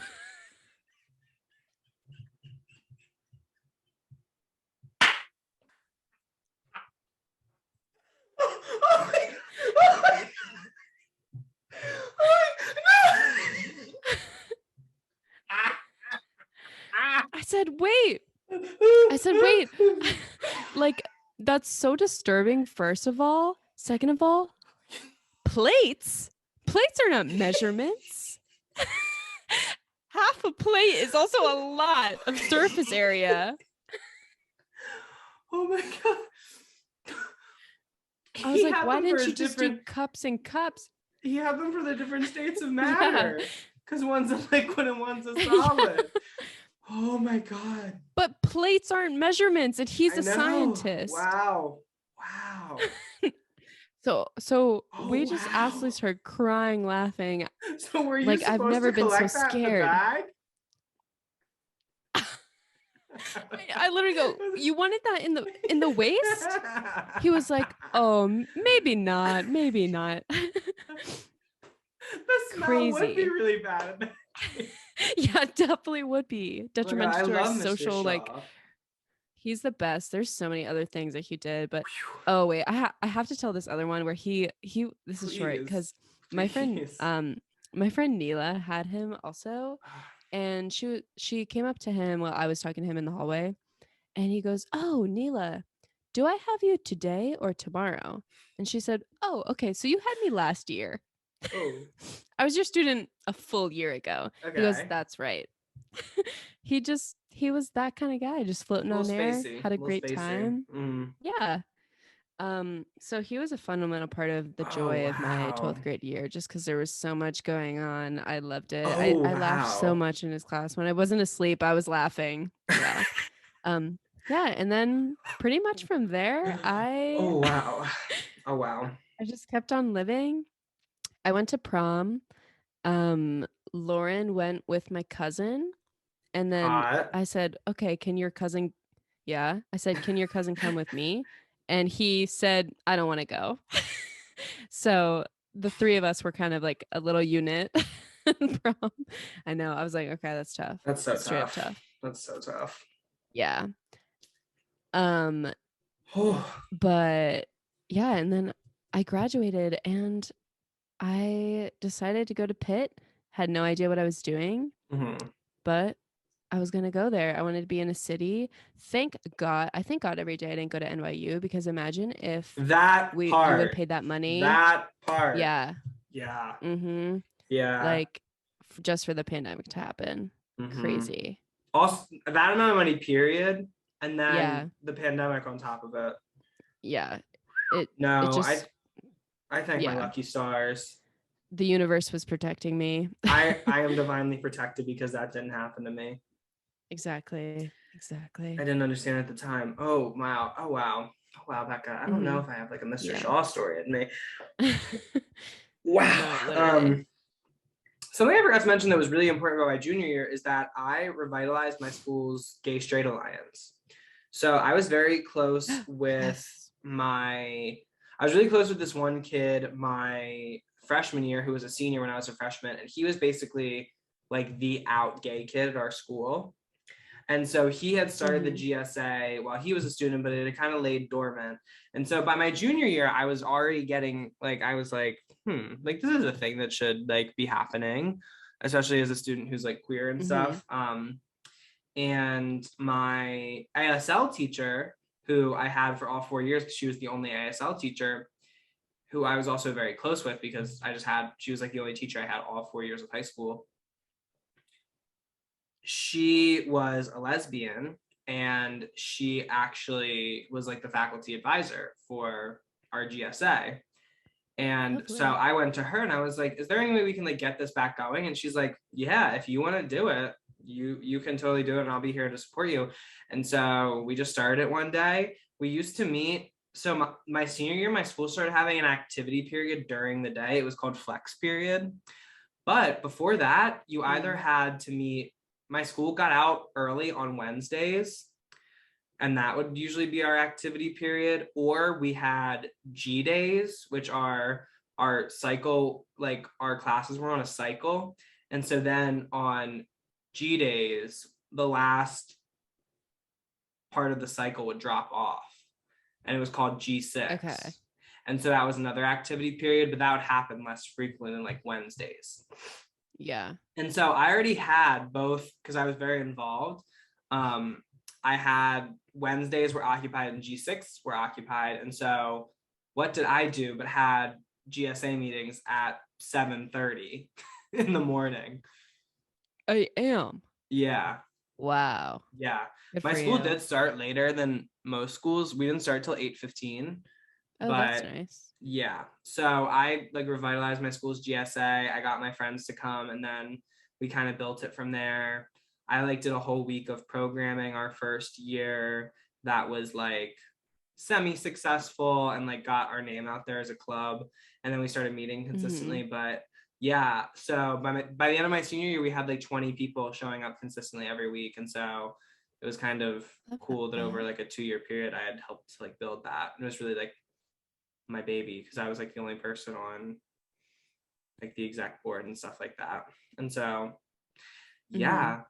Oh my, oh my, oh my, I said, wait. Like, that's so disturbing, first of all. Second of all, plates are not measurements. Half a plate is also a lot of surface area. Oh my god. I was like, why didn't you just do cups and cups? He had them for the different states of matter. Because one's a liquid and one's a solid. Oh my god. But plates aren't measurements, and he's a scientist. Wow. So we just absolutely started crying, laughing. So were you like I've never been so scared. I literally go, you wanted that in the waist? He was like, oh, maybe not. The smell Crazy. would be really bad. Yeah, definitely would be detrimental to our social. Shaw. Like, he's the best. There's so many other things that he did, but oh wait, I have to tell this other one where he this is short because my friend Neela had him also, and she came up to him while I was talking to him in the hallway, and he goes, oh, Neela, do I have you today or tomorrow? And she said, oh, okay, so you had me last year. Oh. I was your student a full year ago. Okay. He goes, that's right. He was that kind of guy, just floating on air, had a great time. Yeah. So he was a fundamental part of the joy of my 12th grade year, just because there was so much going on. I loved it. I laughed so much in his class. When I wasn't asleep, I was laughing. Yeah. Yeah, and then pretty much from there, Oh wow. I just kept on living. I went to prom. Lauren went with my cousin, and then I said, okay, can your cousin come with me? And he said, I don't want to go. So the three of us were kind of like a little unit. Prom. I know. I was like, okay, that's tough. That's so straight up tough. That's so tough. Yeah. But yeah, and then I graduated and I decided to go to Pitt. Had no idea what I was doing, but I was going to go there. I wanted to be in a city. Thank God. I thank God every day I didn't go to NYU, because imagine if you would have paid that money. That part. Yeah. Yeah. Mm-hmm. Yeah. Like just for the pandemic to happen. Crazy. Also, that amount of money, period. And then the pandemic on top of it. Yeah. I thank my lucky stars. The universe was protecting me. I am divinely protected because that didn't happen to me. Exactly. I didn't understand at the time. Oh wow, Becca. I don't know if I have like a Mr. Shaw story in me. Wow. No, something I forgot to mention that was really important about my junior year is that I revitalized my school's gay straight alliance. So I was very close with I was really close with this one kid my freshman year who was a senior when I was a freshman, and he was basically like the out gay kid at our school. And so he had started the GSA while he was a student, but it had kind of laid dormant. And so by my junior year, I was already getting like, I was like, like this is a thing that should like be happening, especially as a student who's like queer and stuff. And my ASL teacher, who I had for all 4 years, because she was the only ASL teacher, who I was also very close with because she was like the only teacher I had all 4 years of high school. She was a lesbian, and she actually was like the faculty advisor for our GSA. And so Lovely. I went to her and I was like, is there any way we can like get this back going? And she's like, yeah, if you want to do it, you can totally do it, and I'll be here to support you. And so we just started it one day. We used to meet. So my senior year, my school started having an activity period during the day. It was called flex period. But before that, you either had to meet, my school got out early on Wednesdays, and that would usually be our activity period, or we had G days, which are our cycle, like our classes were on a cycle. And so then on G days, the last part of the cycle would drop off, and it was called G6. Okay. And so that was another activity period, but that would happen less frequently than like Wednesdays. Yeah. And so I already had both, because I was very involved. I had Wednesdays were occupied and G6 were occupied. And so what did I do but had GSA meetings at 7:30 in the morning? I am. Yeah. Wow. Yeah. Good My for school you. did start later than most schools. We didn't start till 8:15. Oh, that's But nice. yeah, so I like revitalized my school's GSA. I got my friends to come, and then we kind of built it from there. I like did a whole week of programming our first year that was like semi-successful, and like got our name out there as a club. And then we started meeting consistently. But yeah, so by the end of my senior year, we had like 20 people showing up consistently every week. And so it was kind of Love cool that over that. like a 2-year period, I had helped to like build that. And it was really like my baby, because I was like the only person on like the exec board and stuff like that. And so yeah.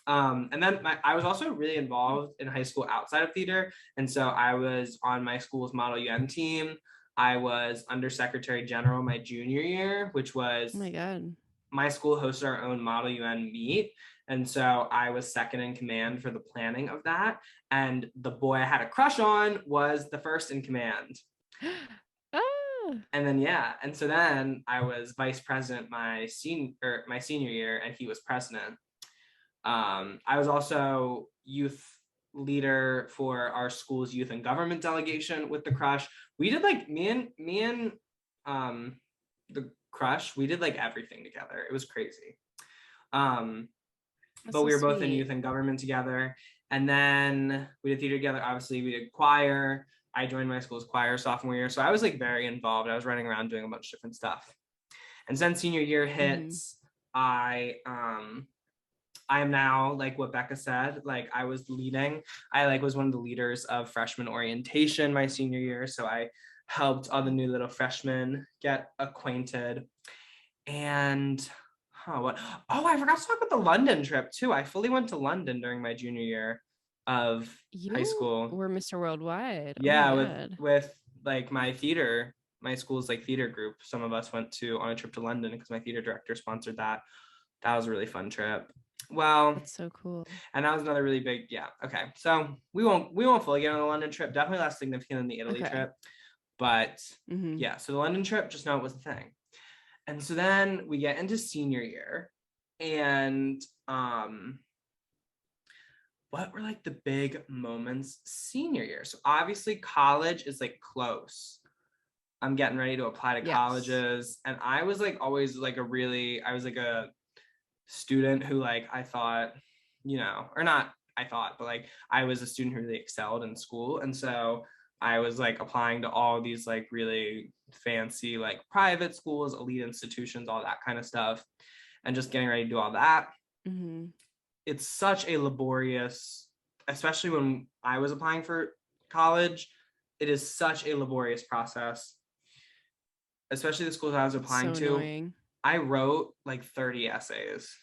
And then I was also really involved in high school outside of theater. And so I was on my school's Model UN team. I was undersecretary general my junior year, which was, Oh my God. my school hosted our own Model UN meet. And so I was second in command for the planning of that. And the boy I had a crush on was the first in command. Ah. And then yeah, and so then I was vice president my senior year, and he was president. I was also youth leader for our school's youth and government delegation with the crush. We did like me and the crush, we did like everything together. It was crazy. That's But so we were both in sweet. youth and government together. And then we did theater together. Obviously, we did choir. I joined my school's choir sophomore year. So I was like very involved. I was running around doing a bunch of different stuff. And then senior year hits, I am now, like what Becca said, like I was leading. I like was one of the leaders of freshman orientation my senior year. So I helped all the new little freshmen get acquainted. And what? Oh, I forgot to talk about the London trip too. I fully went to London during my junior year of high You school. were Mr. Worldwide. Oh my Yeah, with God. with like my school's like theater group. Some of us went to on a trip to London because my theater director sponsored that. That was a really fun trip. Well, That's so cool. and that was another really big, yeah. Okay. So we won't fully get on the London trip. Definitely less significant than the Italy Okay. trip. But Mm-hmm. yeah, so the London trip, just know it was a thing. And so then we get into senior year, and what were like the big moments senior year? So obviously college is like close. I'm getting ready to apply to Yes. colleges, and I was like always like I was like a student who like I thought, or not I thought, but like I was a student who really excelled in school. And so I was like applying to all these like really fancy like private schools, elite institutions, all that kind of stuff, and just getting ready to do all that. Mm-hmm. It's such a laborious, especially when I was applying for college, it is such a laborious process, especially the schools I was It's applying so to. annoying. I wrote like 30 essays.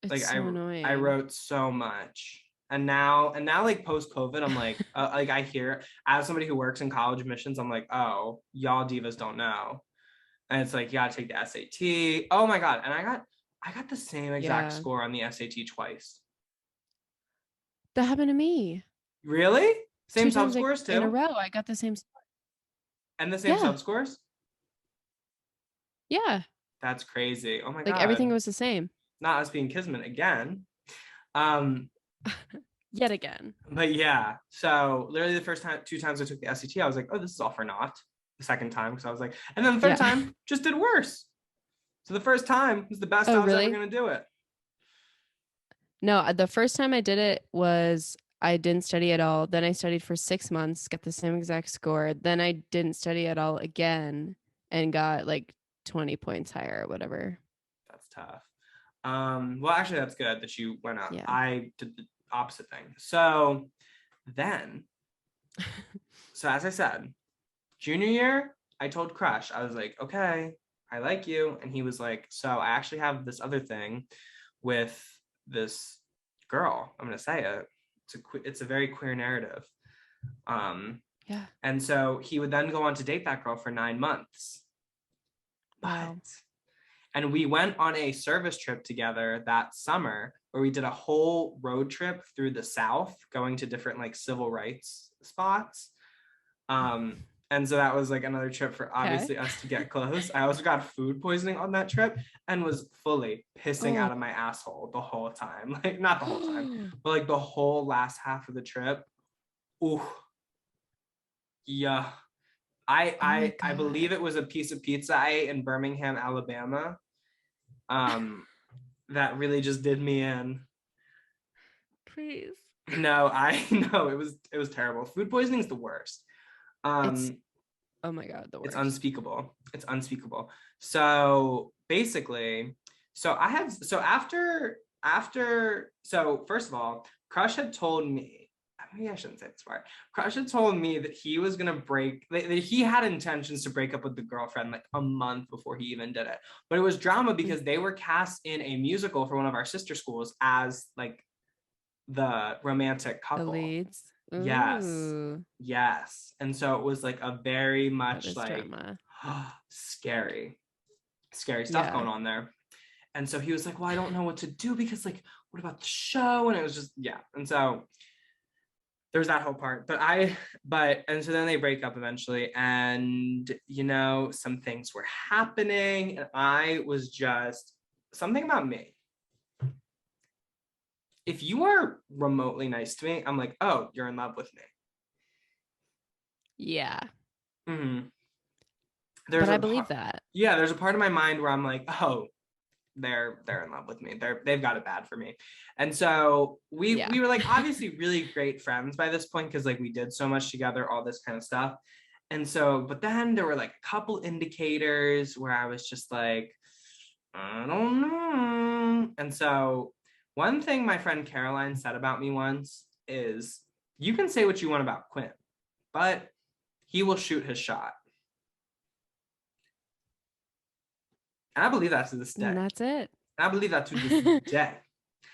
It's Like so I annoying. wrote so much. And now like post COVID, I'm like I hear, as somebody who works in college admissions, I'm like, oh, y'all divas don't know. And it's like, you gotta take the SAT. Oh my God. And I got the same exact Yeah. score on the SAT twice. That happened to me. Really? Same Two sub times like scores in a too? row. I got the same. And the same Yeah. sub scores? Yeah. That's crazy. Oh my Like everything God. was the same. Not us being Kismet again. Um, Yet again. but yeah, so literally the first time, 2 times I took the SAT, I was like, oh, this is all for naught. The second time, because I was like, and then the third Yeah. time just did worse. So the first time was the best Oh, I was ever really? going to do it. No, the first time I did it was I didn't study at all. Then I studied for 6 months, got the same exact score. Then I didn't study at all again and got like 20 points higher or whatever. That's tough. Well, actually, that's good that you went up. Yeah. I did the opposite thing. So then, so as I said, junior year, I told Crush, I was like, okay, I like you. And he was like, so I actually have this other thing with this girl. I'm going to say it. It's a very queer narrative. Yeah. And so he would then go on to date that girl for 9 months. But, Wow. and we went on a service trip together that summer where we did a whole road trip through the South, going to different like civil rights spots. And so that was like another trip for Okay. obviously us to get close. I also got food poisoning on that trip and was fully pissing Oh. out of my asshole the whole time. Like not the whole time, but like the whole last half of the trip. Ooh, yeah. I Oh my I believe God. it was a piece of pizza I ate in Birmingham, Alabama. Um, that really just did me in. Please. No, I know it was terrible. Food poisoning is the worst. It's, Um, oh my God, the it's worst. unspeakable. It's unspeakable. So basically, so I had so after so first of all, Crush had told me, maybe I shouldn't say this part. Crush had told me that he was gonna that he had intentions to break up with the girlfriend like a month before he even did it. But it was drama because they were cast in a musical for one of our sister schools as like the romantic The couple. leads. Yes. Ooh, Yes. And so it was like a very that much is like drama. scary, scary stuff Yeah. going on there. And so he was like, well, I don't know what to do because like, what about the show? And it was just, yeah. And so there's that whole part. And so then they break up eventually. And, some things were happening. And I was just, something about me. If you are remotely nice to me, I'm like, oh, you're in love with me. Yeah. Mm-hmm. But There's I a believe part, that. yeah, there's a part of my mind where I'm like, oh, they're in love with me. They've got it bad for me. And so we Yeah. we were like obviously really great friends by this point because like we did so much together, all this kind of stuff. And so, but then there were like a couple indicators where I was just like, I don't know. And so one thing my friend Caroline said about me once is you can say what you want about Quinn, but he will shoot his shot. And I believe that to this And day. that's it. I believe that to this day.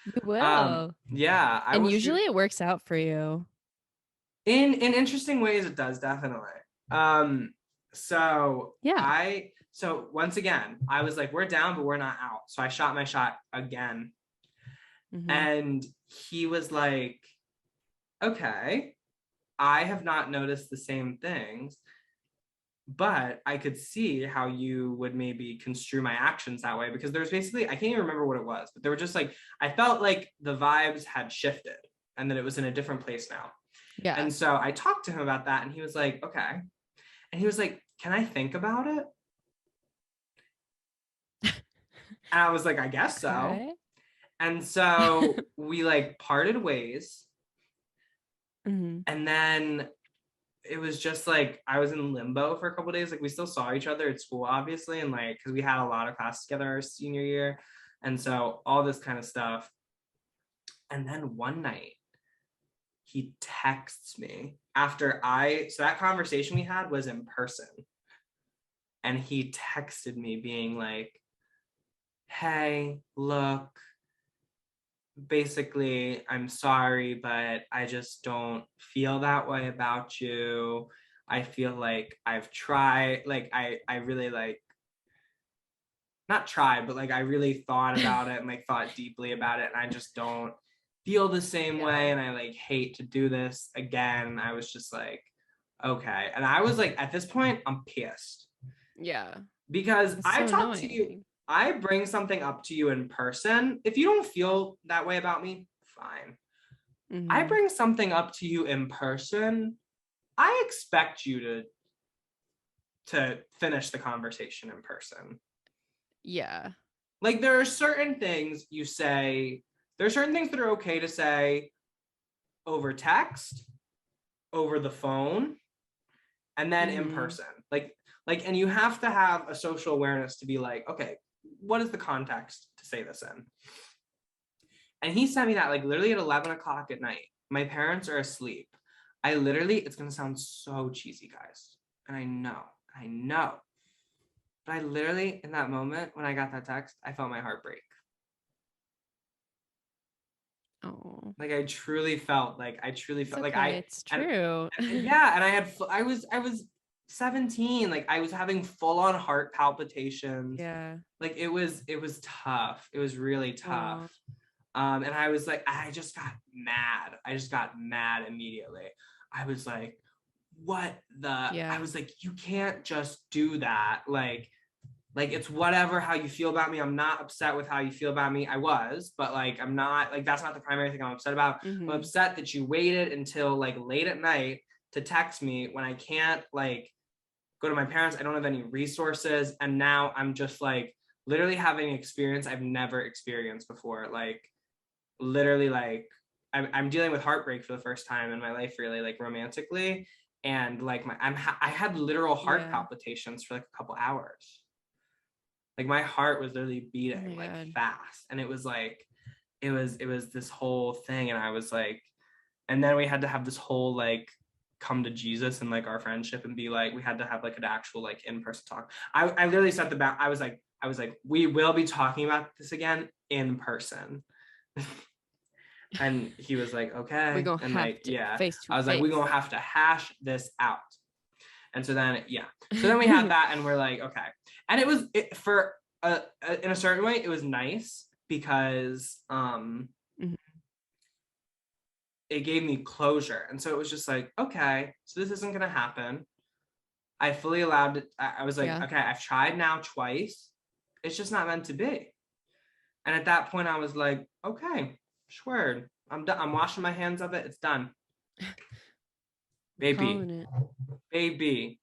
You will. Yeah, I And will shoot usually it works out for you. in interesting ways. It does definitely. Um, so Yeah. so once again, I was like, we're down, but we're not out. So I shot my shot again, Hmm. and he was like, okay, I have not noticed the same things, but I could see how you would maybe construe my actions that way because there's basically, I can't even remember what it was, but they were just like, I felt like the vibes had shifted and that it was in a different place now. Yeah. And so I talked to him about that and he was like, okay. And he was like, can I think about it? And I was like, I guess so. Okay. And so we like parted ways. Hmm. And then it was just like I was in limbo for a couple days. Like we still saw each other at school, obviously, and like because we had a lot of classes together our senior year, and so all this kind of stuff. And then one night he texts me so that conversation we had was in person, and he texted me being like, "Hey, look, basically, I'm sorry, but I just don't feel that way about you. I feel like I've tried, like I really like not tried, but like I really thought about it and like thought deeply about it, and I just don't feel the same way, and I like hate to do this again. I was just like, okay. And I was like, at this point, I'm pissed. Yeah. Because That's I so talk to you, annoying. I bring something up to you in person. If you don't feel that way about me, fine. I Mm-hmm. bring something up to you in person. I expect you to finish the conversation in person. Yeah. Like there are certain things you say, there are certain things that are okay to say over text, over the phone, and then in Mm-hmm. person. And you have to have a social awareness to be like, okay, what is the context to say this in? And he sent me that like literally at 11 o'clock at night. My parents are asleep. I literally, it's gonna sound so cheesy, guys. And I know. But I literally, in that moment when I got that text, I felt my heart break. Oh, Like I truly felt it's like okay. It's true. yeah, and I was 17. Like I was having full on heart palpitations. Yeah. Like it was tough. It was really tough. Oh, And I was like, I just got mad. I just got mad immediately. I was like, what the? I yeah. was like, you can't just do that. Like it's whatever how you feel about me. I'm not upset with how you feel about me. I was, but like I'm not like that's not the primary thing I'm upset about. I'm Mm-hmm. upset that you waited until like late at night to text me when I can't like go to my parents. I don't have any resources, and now I'm just like literally having an experience I've never experienced before. Like literally like I'm dealing with heartbreak for the first time in my life, really, like romantically, and like I had literal heart Yeah. palpitations for like a couple hours. Like my heart was literally Oh beating my like God. fast, and it was like it was this whole thing, and I was like, and then we had to have this whole like come to Jesus and like our friendship and be like we had to have like an actual like in-person talk. I literally set the back. I was like we will be talking about this again in person. And he was like, We're okay. gonna And have like, to yeah, face to I was like, we're face. gonna have to hash this out. And so then, yeah. So then we had that, and we're like, okay. And it was for in a certain way, it was nice because Mhm. it gave me closure. And so it was just like, okay, so this isn't gonna happen. I fully allowed it. I was like, Yeah. okay, I've tried now twice. It's just not meant to be. And at that point, I was like, okay, sure. I'm done. I'm washing my hands of it. It's done. Baby, Calling it. baby,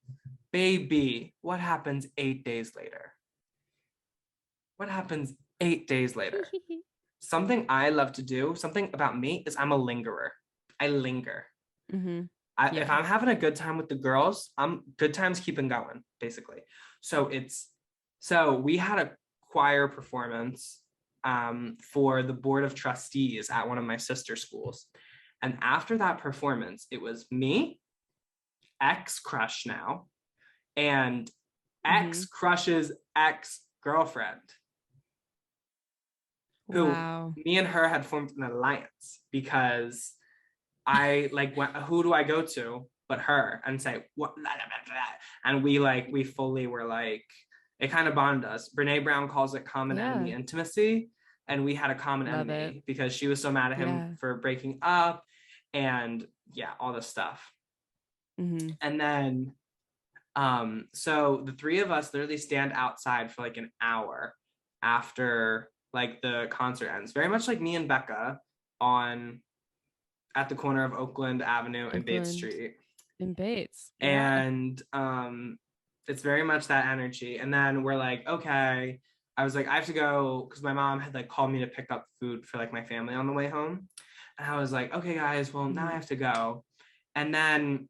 baby. What happens 8 days later? What happens 8 days later? Something I love to do, something about me is I'm a lingerer. I linger. Mm-hmm. If Yeah. I'm having a good time with the girls, I'm good times keeping going, basically. So we had a choir performance for the board of trustees at one of my sister schools. And after that performance, it was me, ex crush now, and Mm-hmm. ex crush's ex girlfriend, who Wow. me and her had formed an alliance because I like who do I go to but her and say what blah, blah, blah, blah. And we fully were like it kind of bonded us. Brene Brown calls it common enemy Yeah. intimacy, and we had a common Love it. enemy because she was so mad at him Yeah. for breaking up, and yeah, all this stuff. Mm-hmm. And then so the three of us literally stand outside for like an hour after like the concert ends, very much like me and Becca on at the corner of Oakland Avenue and Bates Oakland Street. and Bates. Yeah. And it's very much that energy. And then we're like, okay. I was like, I have to go because my mom had like called me to pick up food for like my family on the way home. And I was like, okay, guys, well, now I Mm-hmm. have to go. And then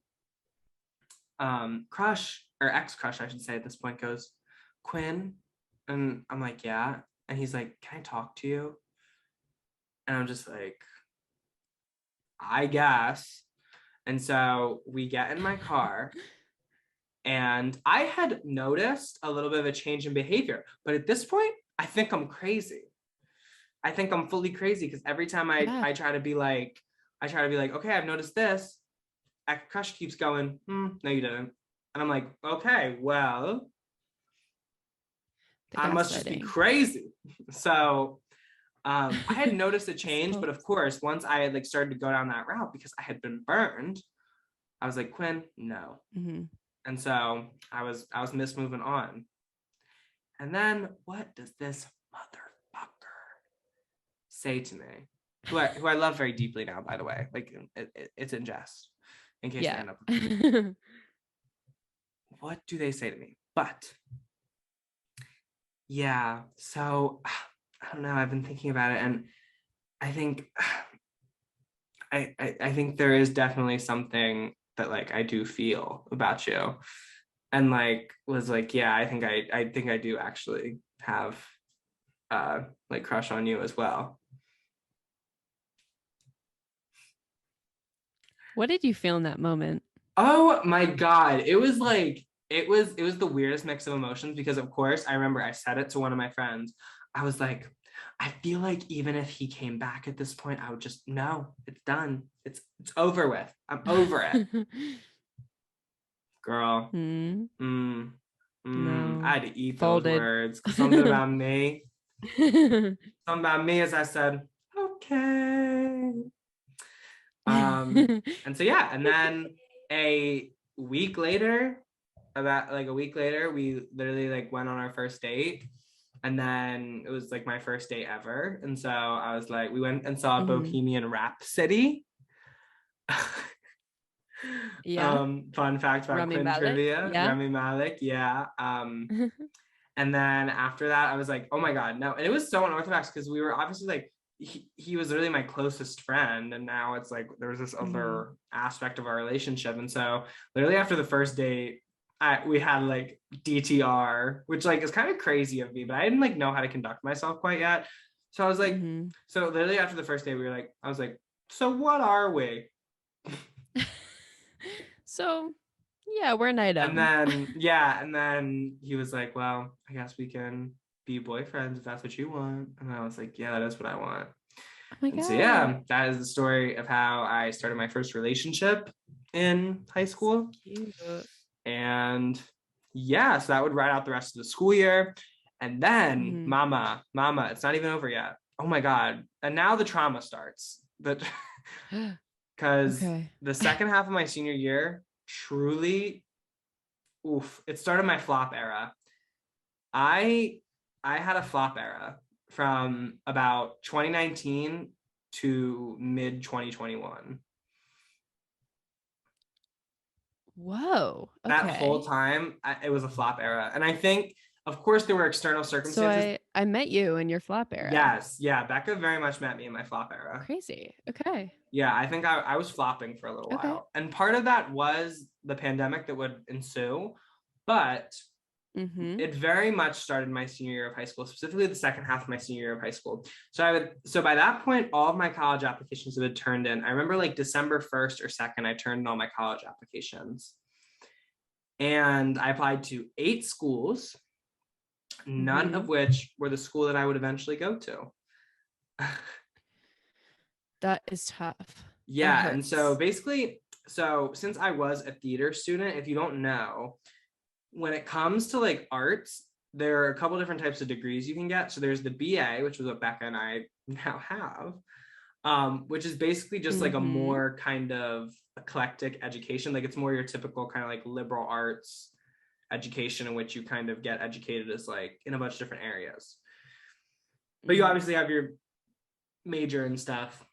crush or ex-crush, I should say at this point, goes, Quinn. And I'm like, yeah. And he's like, can I talk to you? And I'm just like, I guess. And so we get in my car, and I had noticed a little bit of a change in behavior. But at this point, I think I'm crazy. I think I'm fully crazy because every time Yeah. I try to be like, okay, I've noticed this. Crush keeps going, no, you didn't. And I'm like, okay, well. The I must just be gaslighting. crazy. So I had noticed a change, but of course, once I had like started to go down that route because I had been burned, I was like, Quinn, no. Mm-hmm. And so I was moving on. And then what does this motherfucker say to me? Who I love very deeply now, by the way. Like it's in jest, in case they Yeah. end up. What do they say to me? But yeah, so I don't know. I've been thinking about it, and I think I think there is definitely something that like I do feel about you, and like was like, yeah, I think I do actually have like crush on you as well. What did you feel in that moment? Oh my God. It was like it was the weirdest mix of emotions because of course I remember I said it to one of my friends. I was like, I feel like even if he came back at this point, I would just no, it's done. It's over with. I'm over it. Girl. Hmm. Mm, I No. had to eat those Folded. words because something about me as I said, okay. And so yeah, and then a week later, about like a week later, we literally like went on our first date. And then it was like my first date ever. And so I was like, we went and saw Mhm. Bohemian Rhapsody. Yeah. Fun fact about Rami Quinn Malek. trivia, Yeah. Rami Malek, yeah. And then after that, I was like, oh my God, no. And it was so unorthodox because we were obviously like, he was really my closest friend. And now it's like, there was this Mhm. other aspect of our relationship. And so literally after the first date, we had like DTR, which like is kind of crazy of me, but I didn't like know how to conduct myself quite yet. So I was like, Mhm. so literally after the first day, we were like, I was like, so what are we? So, yeah, we're an And item. then, yeah, and then he was like, well, I guess we can be boyfriends if that's what you want. And I was like, yeah, that is what I want. Oh my And so, god. yeah, that is the story of how I started my first relationship in high So school. cute. And yeah, so that would ride out the rest of the school year. And then, Mhm. mama, it's not even over yet. Oh my God. And now the trauma starts. But because Okay. the second half of my senior year truly, oof, it started my flop era. I I had a flop era from about 2019 to mid 2021. Whoa. That whole Okay. time, it was a flop era. And I think, of course, there were external So circumstances. I met you in your flop era. Yes, yeah, Becca very much met me in my flop era. Crazy. Okay. Yeah, I think I was flopping for a little Okay. while. And part of that was the pandemic that would ensue. But Mhm. it very much started my senior year of high school, specifically the second half of my senior year of high school. So by that point, all of my college applications had been turned in. I remember like December 1st or 2nd, I turned in all my college applications. And I applied to 8 schools, none of Mhm. which were the school that I would eventually go to. That is tough. That Yeah, and so hurts. basically, so since I was a theater student, if you don't know, when it comes to like arts, there are a couple different types of degrees you can get. So there's the BA, which is what Becca and I now have, which is basically just like a Mhm. more kind of eclectic education. Like it's more your typical kind of like liberal arts education in which you kind of get educated as like in a bunch of different areas. But you Mhm. obviously have your major and stuff.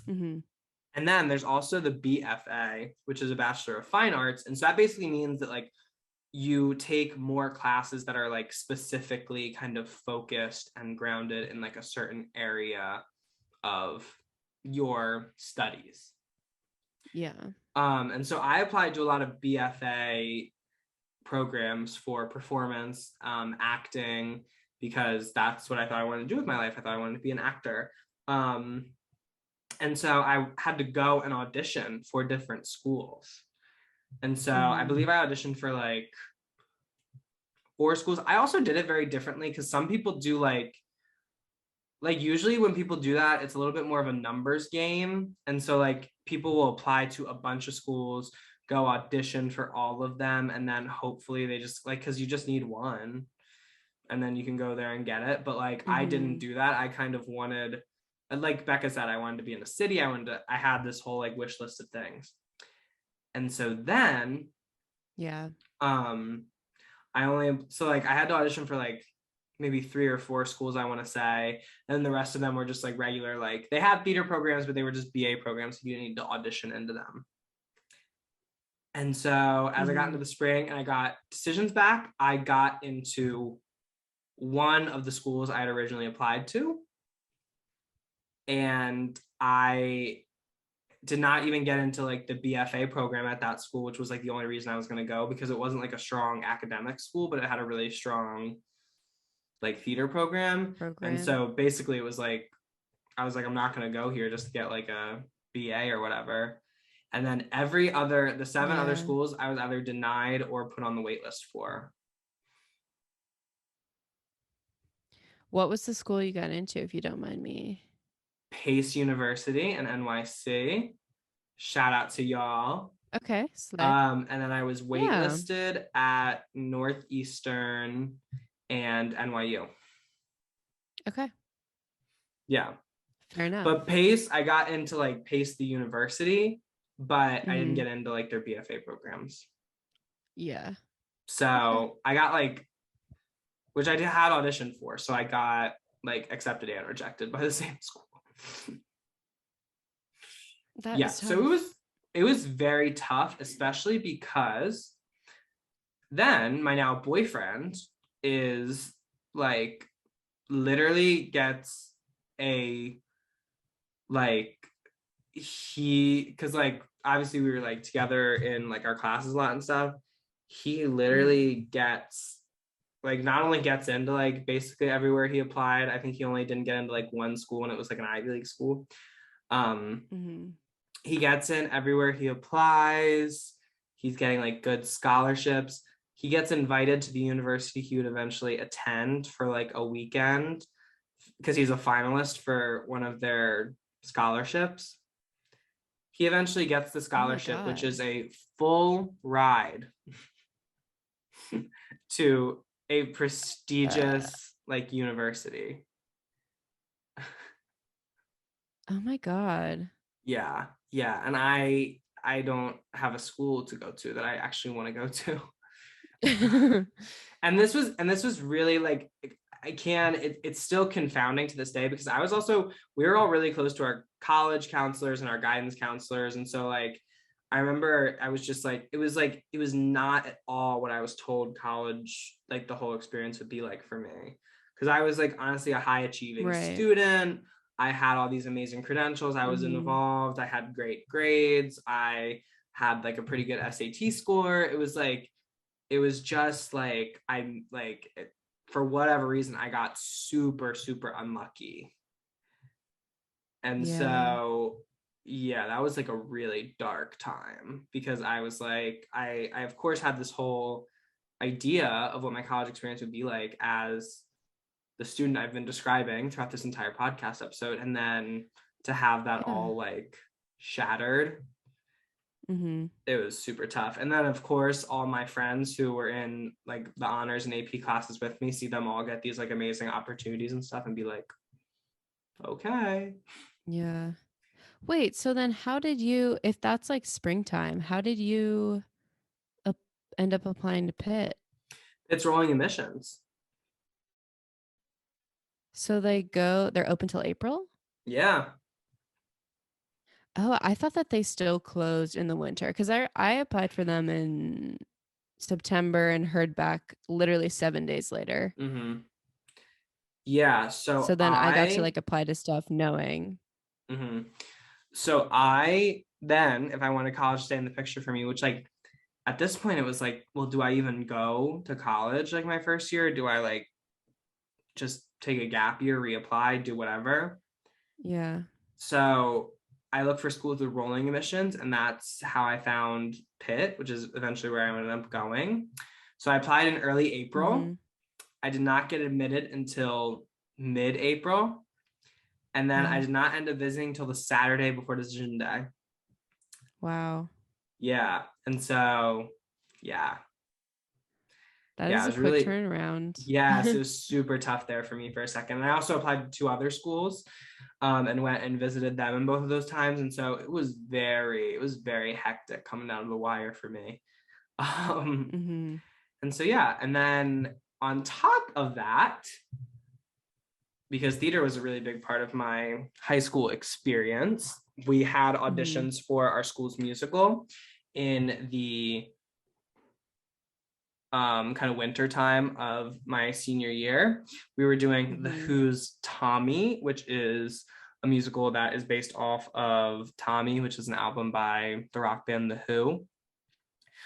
Mhm. And then there's also the BFA, which is a Bachelor of Fine Arts. And so that basically means that like you take more classes that are like specifically kind of focused and grounded in like a certain area of your studies. Yeah. And so I applied to a lot of BFA programs for performance, acting, because that's what I thought I wanted to do with my life. I thought I wanted to be an actor. Um, and so I had to go and audition for different schools. And so I Mhm. believe I auditioned for like 4 schools. I also did it very differently because some people do like usually when people do that, it's a little bit more of a numbers game. And so like people will apply to a bunch of schools, go audition for all of them, and then hopefully they just like because you just need one. and then you can go there and get it. But like I didn't Mm-hmm. do that. I kind of wanted, like Becca said, I wanted to be in the city. I had this whole like wish list of things. And so then Yeah. um I had to audition for like maybe 3 or 4 schools, I want to say. And the rest of them were just like regular, like they had theater programs, but they were just BA programs. So you didn't need to audition into them. And so as I got into Mm-hmm. the spring and I got decisions back, I got into one of the schools I had originally applied to. And I did not even get into like the BFA program at that school, which was like the only reason I was going to go, because it wasn't like a strong academic school, but it had a really strong like theater program. And Program. so basically it was like, I was like, I'm not going to go here just to get like a BA or whatever. And then the 7 other Yeah. schools, I was either denied or put on the wait list for. What was the school you got into, if you don't mind me? Pace University and NYC. Shout out to y'all. Okay, slay. And then I was Yeah. waitlisted at Northeastern and NYU. Okay. Yeah. Fair enough. But Pace, I got into like Pace the university, but I didn't Mm-hmm. get into like their BFA programs. Yeah. Okay. So I got like, which I had auditioned for. So I got like accepted and rejected by the same school. That Yeah. is So tough. it was very tough, especially because then my now boyfriend is like literally gets a like because like obviously we were like together in like our classes a lot and stuff. He Mm-hmm. literally gets like not only gets into like basically everywhere he applied. I think he only didn't get into like one school, and it was like an Ivy League school. um Mm-hmm. he gets in everywhere he applies. He's getting like good scholarships. He gets invited to the university he would eventually attend for like a weekend because he's a finalist for one of their scholarships. He eventually gets the Oh my scholarship, which God. is a full ride to a Uh, prestigious like university. oh my God. Yeah, yeah, and I don't have a school to go to that I actually want to go to. And this was really like it's still confounding to this day, because we were all really close to our college counselors and our guidance counselors. And so like I remember I was just like it was not at all what I was told college, like the whole experience would be like for me, because I was like honestly a high achieving Right. student. I had all these amazing credentials, I was Mm-hmm. involved, I had great grades, I had like a pretty good SAT score. It was just like I'm like for whatever reason I got super super unlucky. And Yeah. so yeah, that was like a really dark time, because I was like I of course had this whole idea of what my college experience would be like as the student I've been describing throughout this entire podcast episode, and then to have that Yeah. all like shattered, Mm-hmm. it was super tough. And then of course all my friends who were in like the honors and AP classes with me, see them all get these like amazing opportunities and stuff and be like, okay. Yeah. Wait, so then how did you, if that's like springtime, how did you up, end up applying to Pitt? It's rolling emissions. So they're open till April? Yeah. Oh, I thought that they still closed in the winter because I applied for them in September and heard back literally 7 days later. Mm-hmm. Yeah. So then I got to like apply to stuff knowing. Mm-hmm. So I then, if I want a college stay in the picture for me, which like at this point it was like, well, do I even go to college like my first year? Or do I like just take a gap year, reapply, do whatever? Yeah. So I look for schools with rolling admissions, and that's how I found Pitt, which is eventually where I ended up going. So I applied in early Mm-hmm. April. I did not get admitted until mid-April. And then I Wow. did not end up visiting until the Saturday before decision day. Wow. Yeah. And so, yeah. That Yeah, is it a was quick really, turnaround. yes, it was super tough there for me for a second. And I also applied to 2 other schools, and went and visited them in both of those times. And so it was very hectic coming down to the wire for me. Mm-hmm. And so, yeah. And then on top of that, because theater was a really big part of my high school experience, we had Mm-hmm. auditions for our school's musical in the kind of winter time of my senior year. We were doing The Mm-hmm. Who's Tommy, which is a musical that is based off of Tommy, which is an album by the rock band The Who.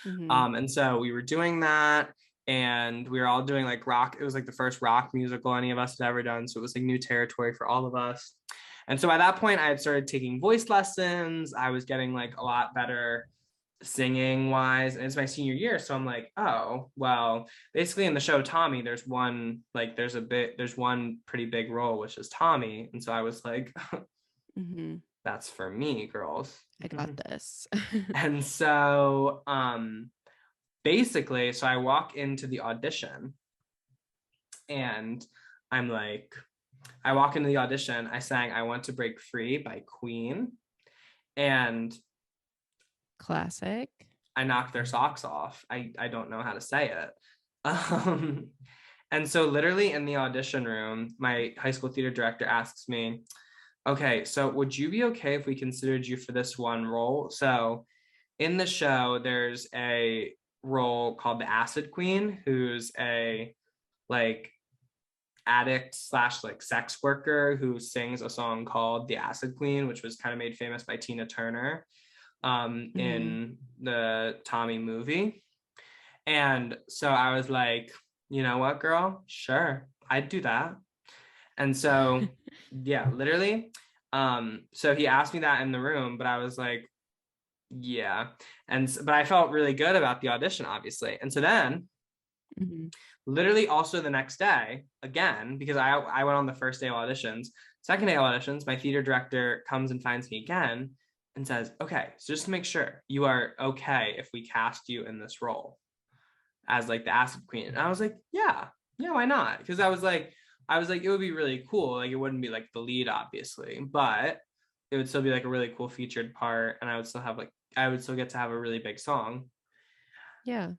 Mm-hmm. And so we were doing that, and we were all doing like rock. It was like the first rock musical any of us had ever done. So it was like new territory for all of us. And so by that point, I had started taking voice lessons. I was getting like a lot better singing wise, and it's my senior year. So I'm like, oh, well, basically in the show Tommy, there's one pretty big role, which is Tommy. And so I was like, Mm-hmm. that's for me, girls. I got this. And so basically, so I walk into the audition, and I'm like, I walk into the audition, I sang I Want to Break Free by Queen, and Classic. I knocked their socks off. I don't know how to say it. Um, and so literally in the audition room, my high school theater director asks me, okay, so would you be okay if we considered you for this one role? So in the show, there's a role called the Acid Queen, who's a like addict slash like sex worker who sings a song called The Acid Queen, which was kind of made famous by Tina Turner Mm-hmm. in the Tommy movie. And so I was like, you know what, girl? Sure, I'd do that. And so, yeah, literally. So he asked me that in the room, but I was like, yeah. But I felt really good about the audition, obviously. And so then, Mm-hmm. literally, also the next day, again, because I went on the first day of auditions, second day of auditions, my theater director comes and finds me again and says, okay, so just to make sure you are okay if we cast you in this role as like the Acid Queen. And I was like, yeah, why not? Because I was like, it would be really cool. Like it wouldn't be like the lead, obviously, but it would still be like a really cool featured part, and I would still get to have a really big song. Yeah.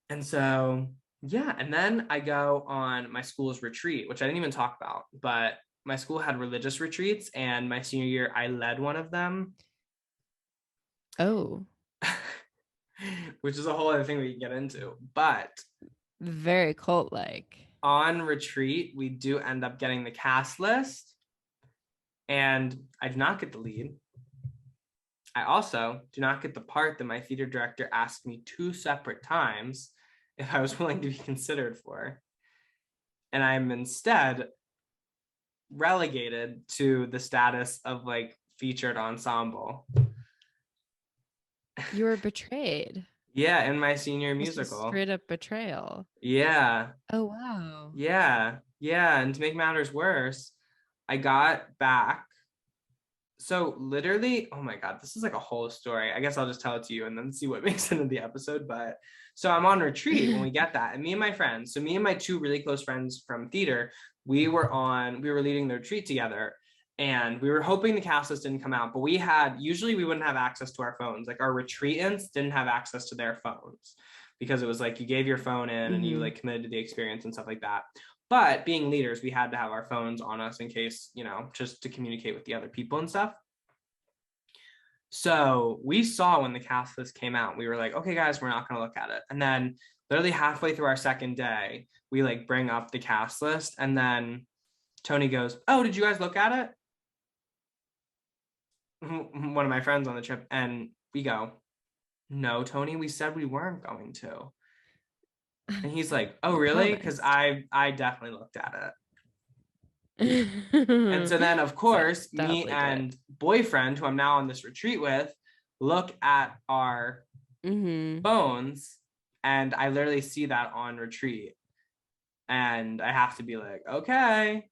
And so yeah, and then I go on my school's retreat, which I didn't even talk about, but my school had religious retreats, and my senior year I led one of them. Oh, Which is a whole other thing we can get into. But very cult like. on retreat, we do end up getting the cast list, and I do not get the lead. I also do not get the part that my theater director asked me 2 separate times if I was willing to be considered for. And I'm instead relegated to the status of like featured ensemble. You were betrayed. Yeah, in my senior This was musical. straight up betrayal. Yeah, Oh, wow. yeah. And to make matters worse, I got back. So literally, oh my God, this is like a whole story. I guess I'll just tell it to you and then see what makes it into the episode. But so I'm on retreat when we get that. And me and my friends, so me and my 2 really close friends from theater, we were leading the retreat together. And we were hoping the cast list didn't come out, but usually we wouldn't have access to our phones. Like our retreatants didn't have access to their phones because it was like you gave your phone in and you Mm-hmm. like committed to the experience and stuff like that. But being leaders, we had to have our phones on us in case, just to communicate with the other people and stuff. So we saw when the cast list came out, we were like, okay, guys, we're not going to look at it. And then literally halfway through our second day, we like bring up the cast list. And then Tony goes, oh, did you guys look at it? One of my friends on the trip. And we go, no, Tony, we said we weren't going to. And he's like, oh, You really? Because promised. I definitely looked at it. And so then, of So course, me definitely did. and boyfriend, who I'm now on this retreat with, look at our Mm-hmm. phones, and I literally see that on retreat. And I have to be like, okay.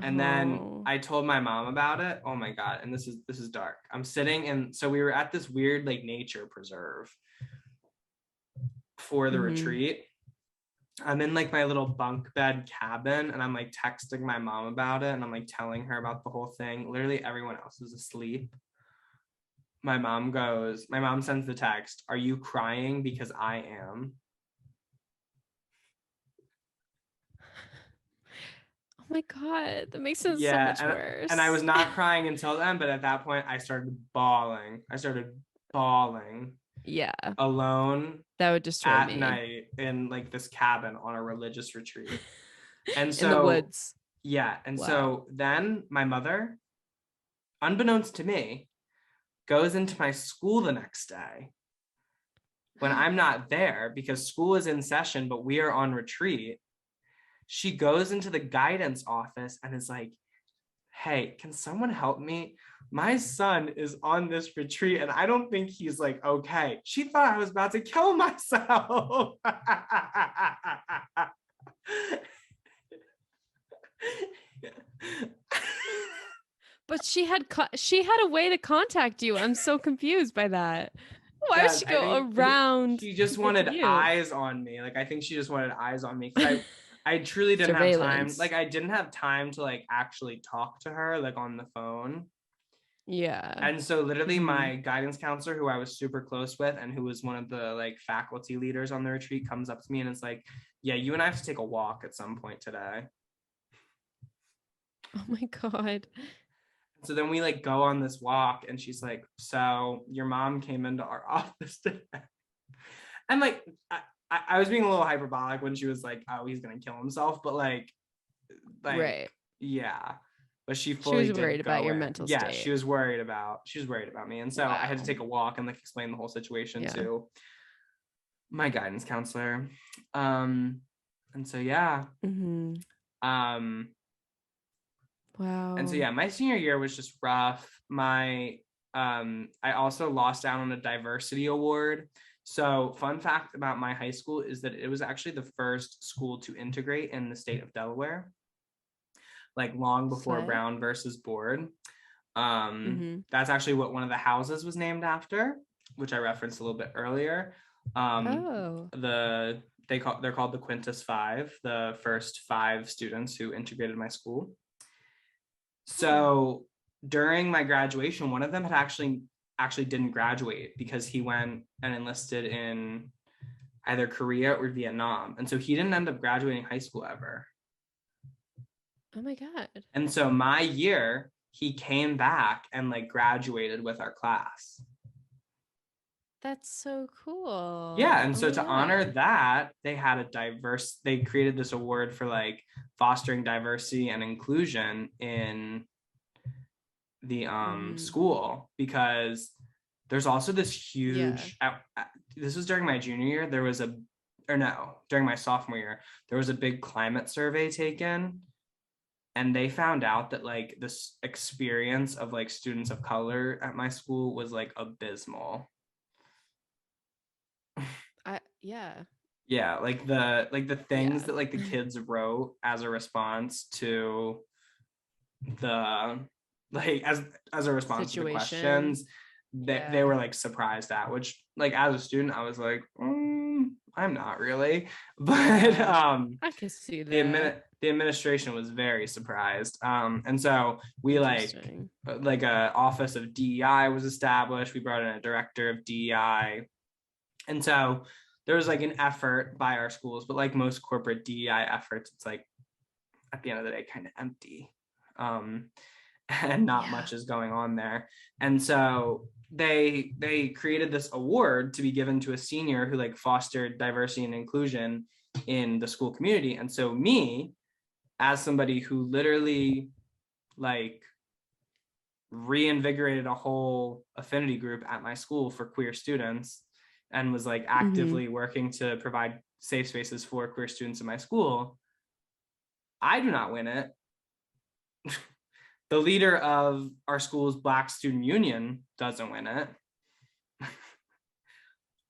And then Oh. I told my mom about it. Oh my God. And this is dark. I'm sitting, and so we were at this weird like nature preserve. for the retreat. I'm in like my little bunk bed cabin and I'm like texting my mom about it and I'm like telling her about the whole thing. Literally everyone else is asleep. My mom sends the text, "Are you crying? Because I am." Oh my God, that makes it so Yeah, much and I worse. was not crying until then, but at that point I started bawling. Yeah, Alone that would destroy at me. night in like this cabin on a religious retreat. And In the so, woods. yeah, and Wow. so then my mother, unbeknownst to me, goes into my school the next day when I'm not there because school is in session, but we are on retreat. She goes into the guidance office and is like, "Hey, can someone help me? My son is on this retreat and I don't think he's like okay." She thought I was about to kill myself. But she had a way to contact you. I'm so confused by that. Why would Yes, she I go think around she to just get to wanted you? eyes on me. Like I think she just wanted eyes on me because I truly didn't have time. Surveillance. Like I didn't have time to like actually talk to her like on the phone. Yeah. And so literally Hmm. my guidance counselor who I was super close with and who was one of the like faculty leaders on the retreat comes up to me and it's like, "Yeah, you and I have to take a walk at some point today." Oh my God. So then we like go on this walk and she's like, "So your mom came into our office today." And like I was being a little hyperbolic when she was like, "Oh, he's gonna kill himself," but like Right. yeah. But she She fully was worried did about go your in. mental Yeah, state. she was worried about me. And so I had to Wow. take a walk and like explain the whole situation Yeah. to my guidance counselor. Um and so yeah. Hmm. Um and so Wow. yeah, my senior year was just rough. My I also lost out on a diversity award. So fun fact about my high school is that it was actually the first school to integrate in the state of Delaware, like long before Slut. Brown versus Board. Hmm. That's actually what one of the houses was named after, which I referenced a little bit earlier. Um, Oh. they're called the Quintus Five, the first five students who integrated my school. Huh. So during my graduation, one of them had actually didn't graduate because he went and enlisted in either Korea or Vietnam, and so he didn't end up graduating high school ever. Oh my God. And so my year, he came back and like graduated with our class. That's so cool. Yeah, and Oh so my to honor God. that, they created this award for like fostering diversity and inclusion in the Hmm. school because there's also this Yeah. huge this was during my junior year, there was a or no, during my sophomore year, there was a big climate survey taken and they found out that like this experience of like students of color at my school was like abysmal. Yeah. Yeah, like the things Yeah. that like the kids wrote as a response to the like as a response to the Situation. questions that they Yeah. were like surprised at, which like as a student I was like, I'm not really. But Yeah. I can see that. the administration was very surprised. And so we Interesting. like a office of DEI was established. We brought in a director of DEI. And so there was like an effort by our schools, but like most corporate DEI efforts, it's like at the end of the day kind of empty. Um, and not Yeah. much is going on there. And so they created this award to be given to a senior who like fostered diversity and inclusion in the school community. And so me, as somebody who literally like reinvigorated a whole affinity group at my school for queer students and was like Hmm. actively working to provide safe spaces for queer students in my school, I do not win it. The leader of our school's Black Student Union doesn't win it.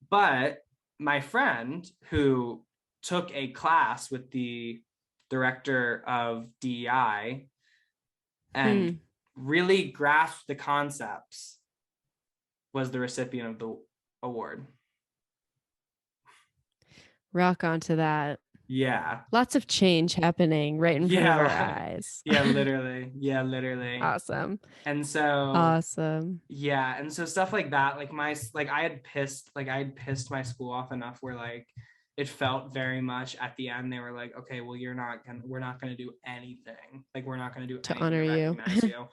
But my friend who took a class with the director of DEI and Hmm. really grasped the concepts was the recipient of the award. Rock onto that. Yeah. Lots of change happening right in front of our Yeah. eyes. Yeah, literally. Yeah, literally. Awesome. And so Awesome. yeah, and so stuff like that, like I had pissed my school off enough where like it felt very much at the end they were like, okay, well we're not gonna do anything. Like we're not gonna do To anything honor to you. recognize you.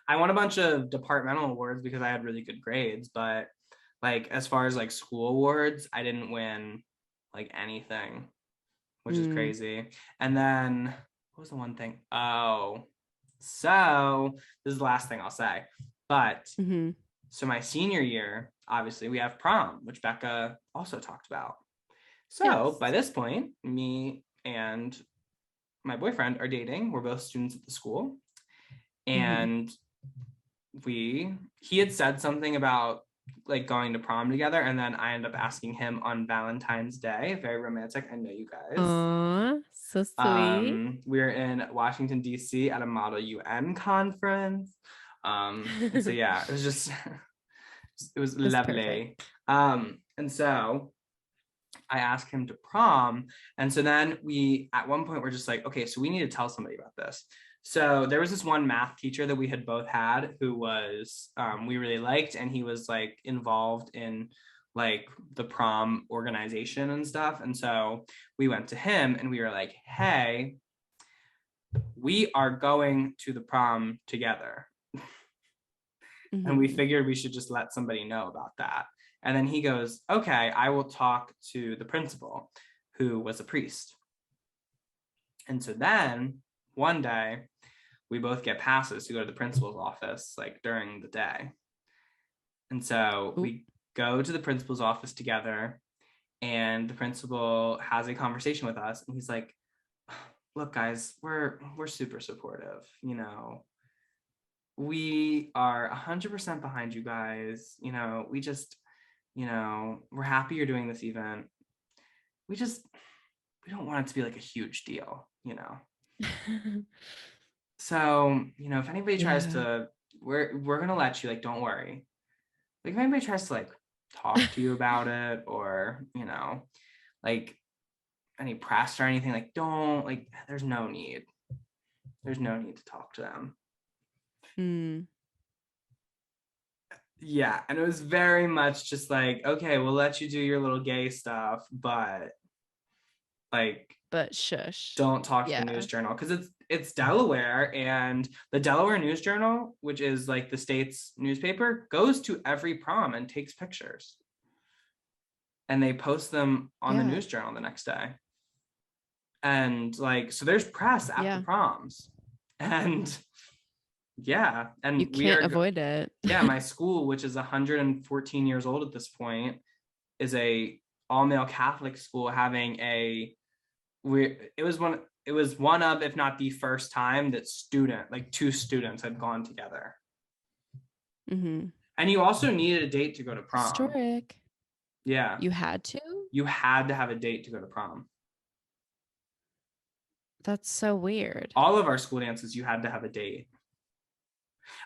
I won a bunch of departmental awards because I had really good grades, but like as far as like school awards, I didn't win like anything, which is Mm. crazy. And then what was the one thing? Oh, so this is the last thing I'll say. But Mm-hmm. so my senior year, obviously we have prom, which Becca also talked about. So Yes. by this point, me and my boyfriend are dating. We're both students at the school. Mm-hmm. And he had said something about like going to prom together, and then I ended up asking him on Valentine's Day. Very romantic, I know you guys. Aw, so sweet. We were in Washington D.C. at a Model UN conference, and so yeah, it was just it was That's perfect. lovely. And so I asked him to prom. And so then we, at one point, we're just like, okay, so we need to tell somebody about this. So there was this one math teacher that we had both had who was, we really liked, and he was like involved in like the prom organization and stuff. And so we went to him and we were like, hey, we are going to the prom together. And we Mm-hmm. figured we should just let somebody know about that. And then he goes, okay, I will talk to the principal, who was a priest. And so then one day we both get passes to go to the principal's office like during the day. And so Ooh. we go to the principal's office together, and the principal has a conversation with us, and he's like, look guys, we're super supportive, you know, we are 100% behind you guys, you know, we just, you know, we're happy you're doing this event. We just, we don't want it to be like a huge deal, you know. So, you know, if anybody tries Yeah. to, we're gonna let you, like, don't worry. Like if anybody tries to like talk to you about it, or, you know, like any press or anything, like don't, like there's no need. There's no need to talk to them. Mm. Yeah. And it was very much just like, okay, we'll let you do your little gay stuff, but like But shush. don't talk to the Yeah. News Journal, because it's Delaware, and the Delaware News Journal, which is like the state's newspaper, goes to every prom and takes pictures, and they post them on the Yeah. News Journal the next day. And like, so there's press at the Yeah. proms, and yeah, You and we can't are, avoid it. yeah, my school, which is 114 years old at this point, is a all male Catholic school, having a, it was one of, if not the first time that two students had gone together. Mm-hmm. And you also needed a date to go to prom. Historic. Yeah, You had to? you had to have a date to go to prom. That's so weird. All of our school dances, you had to have a date.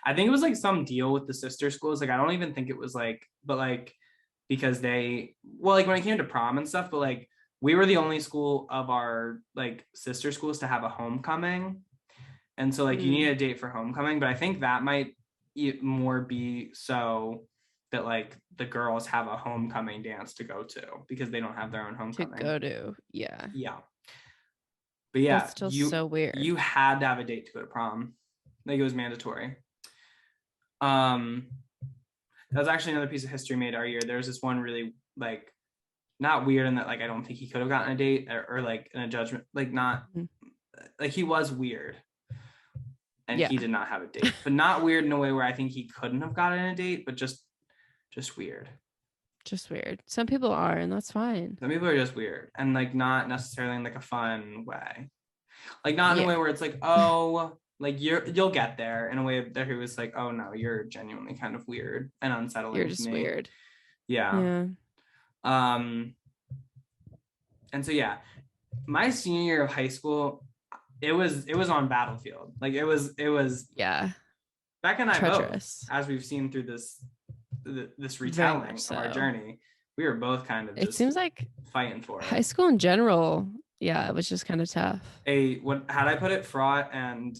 I think it was like some deal with the sister schools. Like I don't even think it was like, but like because they, well, like when it came to prom and stuff, but like we were the only school of our like sister schools to have a homecoming. And so like you need Mm. a date for homecoming, but I think that might more be so that like the girls have a homecoming dance to go to because they don't have their own To homecoming. go to. Yeah. Yeah. But yeah, That's still so weird. you had to have a date to go to prom. Like it was mandatory. Um that was actually another piece of history made our year. There's this one really like not weird in that like I don't think he could have gotten a date, or like in a judgment, like not Mhm. like he was weird and Yeah. he did not have a date, but not weird in a way where I think he couldn't have gotten a date, but just weird. Just weird. Some people are, and that's fine. Some people are just weird, and like not necessarily in like a fun way, like not in a Yeah. way where it's like, oh, like you'll get there, in a way that he was like, oh no, you're genuinely kind of weird and You're unsettling to just me. weird. Yeah. Yeah. um and so yeah, my senior year of high school, it was on Battlefield. Like it was Yeah. Becca and I both, Treacherous. as we've seen through this Very retelling much of our so. journey, We were both kind of It just seems like fighting for high it. school in general, yeah, it was just kind of tough. What had I put it? Fraught and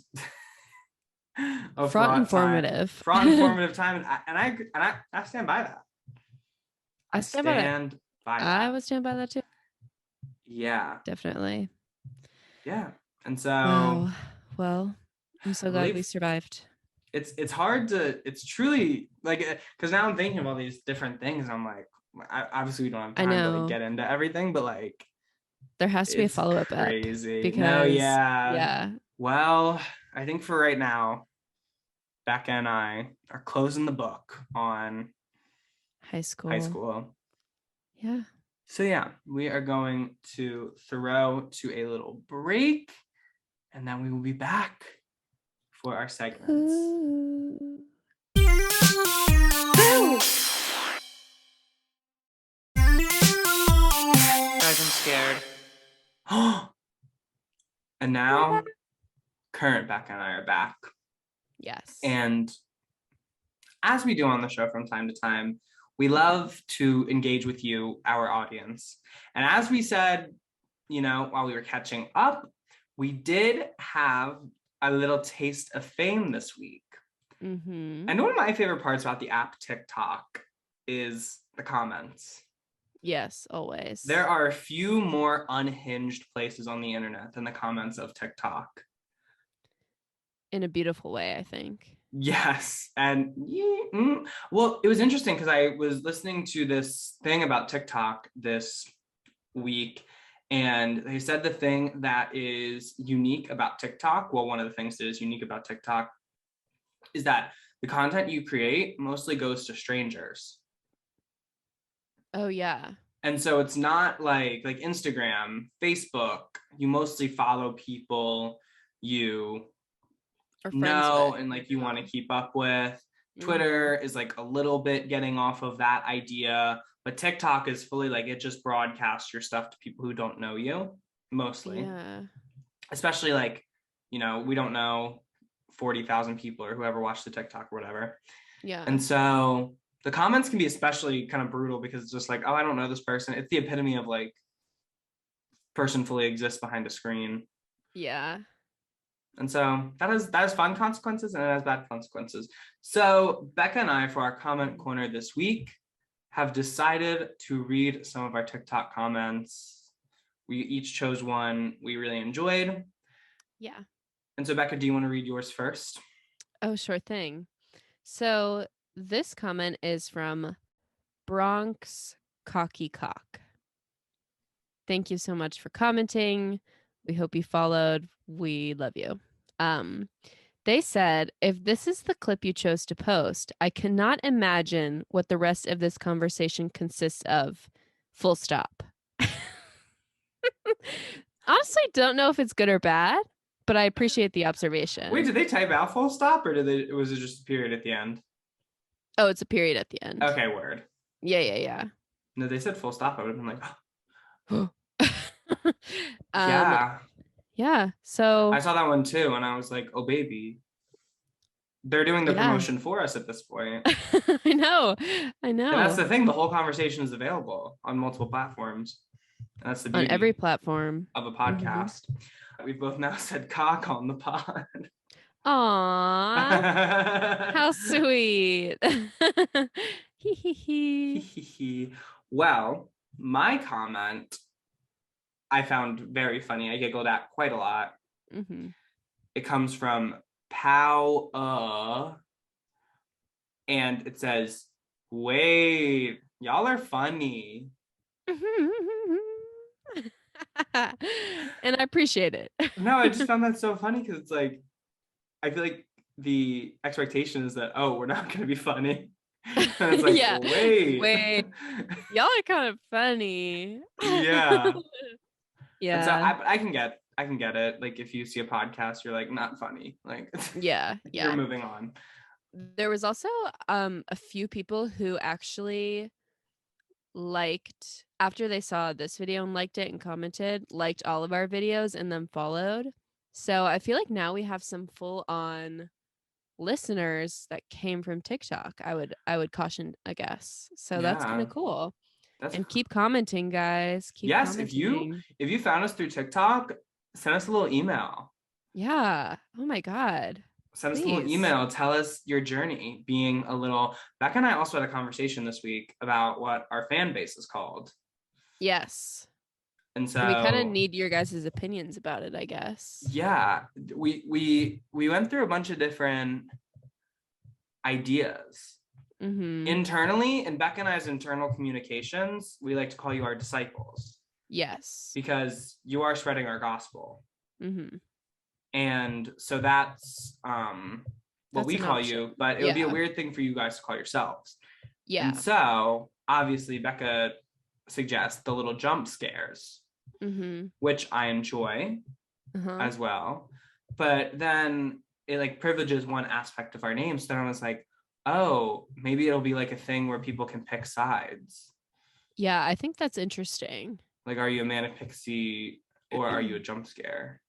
a Fraught fraught time, informative. fraught informative time, and I stand by that. I I stand by that. stand by I that. would stand by that too. Yeah, Definitely. yeah. And Wow. so Well, I'm so I glad we believe survived. it's hard to it's truly like because now I'm thinking of all these different things. I'm like, obviously we don't have I time to like know get into everything, but like there has to be a it's follow-up ep crazy. No, because yeah. yeah, Well, I think for right now, Becca and I are closing the book on high high school. school. Yeah. So yeah, we are going to throw to a little break, and then we will be back for our segments. Ooh. Guys, I'm scared. And now, current Becca and I are back. Yes. And as we do on the show from time to time, we love to engage with you, our audience. And as we said, while we were catching up, we did have a little taste of fame this week. Mm-hmm. And one of my favorite parts about the app TikTok is the comments. Yes, always. There are a few more unhinged places on the internet than the comments of TikTok. In a beautiful way, I think. Yes. And well, it was interesting because I was listening to this thing about TikTok this week, and they said the thing that is unique about TikTok, well, one of the things that is unique about TikTok is that the content you create mostly goes to strangers. Oh yeah. And so it's not like Instagram, Facebook, you mostly follow people you Or friends know with. and like you want to keep up with. Twitter Mm-hmm. is like a little bit getting off of that idea, but TikTok is fully like it just broadcasts your stuff to people who don't know you mostly. Yeah. Especially like, we don't know 40,000 people or whoever watched the TikTok or whatever. Yeah. And so the comments can be especially kind of brutal because it's just like, oh, I don't know this person. It's the epitome of like person fully exists behind a screen. Yeah. And so that has fun consequences and it has bad consequences. So Becca and I, for our comment corner this week, have decided to read some of our TikTok comments. We each chose one we really enjoyed. Yeah. And so Becca, do you want to read yours first? Oh, sure thing. So this comment is from Bronx Cocky Cock. Thank you so much for commenting. We hope you followed. We love you. They said, if this is the clip you chose to post, I cannot imagine what the rest of this conversation consists of. Full stop. Honestly, don't know if it's good or bad, but I appreciate the observation. Wait, did they type out full stop or was it just a period at the end? Oh, it's a period at the end. Okay, word. Yeah. No, they said full stop. I would have been like, oh. um, Yeah. yeah. So I saw that one too, and I was like, oh, baby. They're doing the yeah. promotion for us at this point. I know. And that's the thing. The whole conversation is available on multiple platforms. And that's the On beauty every platform of a podcast. We've both now said cock on the pod. Aww. How sweet. Well, my comment I found very funny. I giggled at quite a lot. Mm-hmm. It comes from Pow and it says, wait, y'all are funny. And I appreciate it. No, I just found that so funny because it's like, I feel like the expectation is that, oh, we're not going to be funny. And it's like, Yeah. wait. Y'all are kind of funny. Yeah. Yeah. And so I can get it. Like if you see a podcast, you're like, not funny. Like Yeah. you're moving on. There was also a few people who actually liked, after they saw this video and liked it and commented, liked all of our videos and then followed. So I feel like now we have some full on listeners that came from TikTok. I would caution, I guess. So that's kind of cool. And keep commenting, guys. Keep yes, commenting. if you found us through TikTok, send us a little email. Yeah. Oh my God. Send us a little Please. email. Tell us your journey being a little. Becca and I also had a conversation this week about what our fan base is called. Yes. And And we kind of so, need your guys' opinions about it, I guess. yeah, we went through a bunch of different ideas. Internally, in Becca and I's internal communications, we like to call you our disciples. Yes. Because you are spreading our gospel. Mm-hmm. And so that's what we call option. you, but it would be a weird thing for you guys to call yourselves. Yeah. And so obviously Becca suggests the little jump scares, which I enjoy as well. But then it like privileges one aspect of our name. So then I was like, oh, maybe it'll be like a thing where people can pick sides. Yeah, I think that's interesting. Like, are you a manic pixie or are you a jump scare?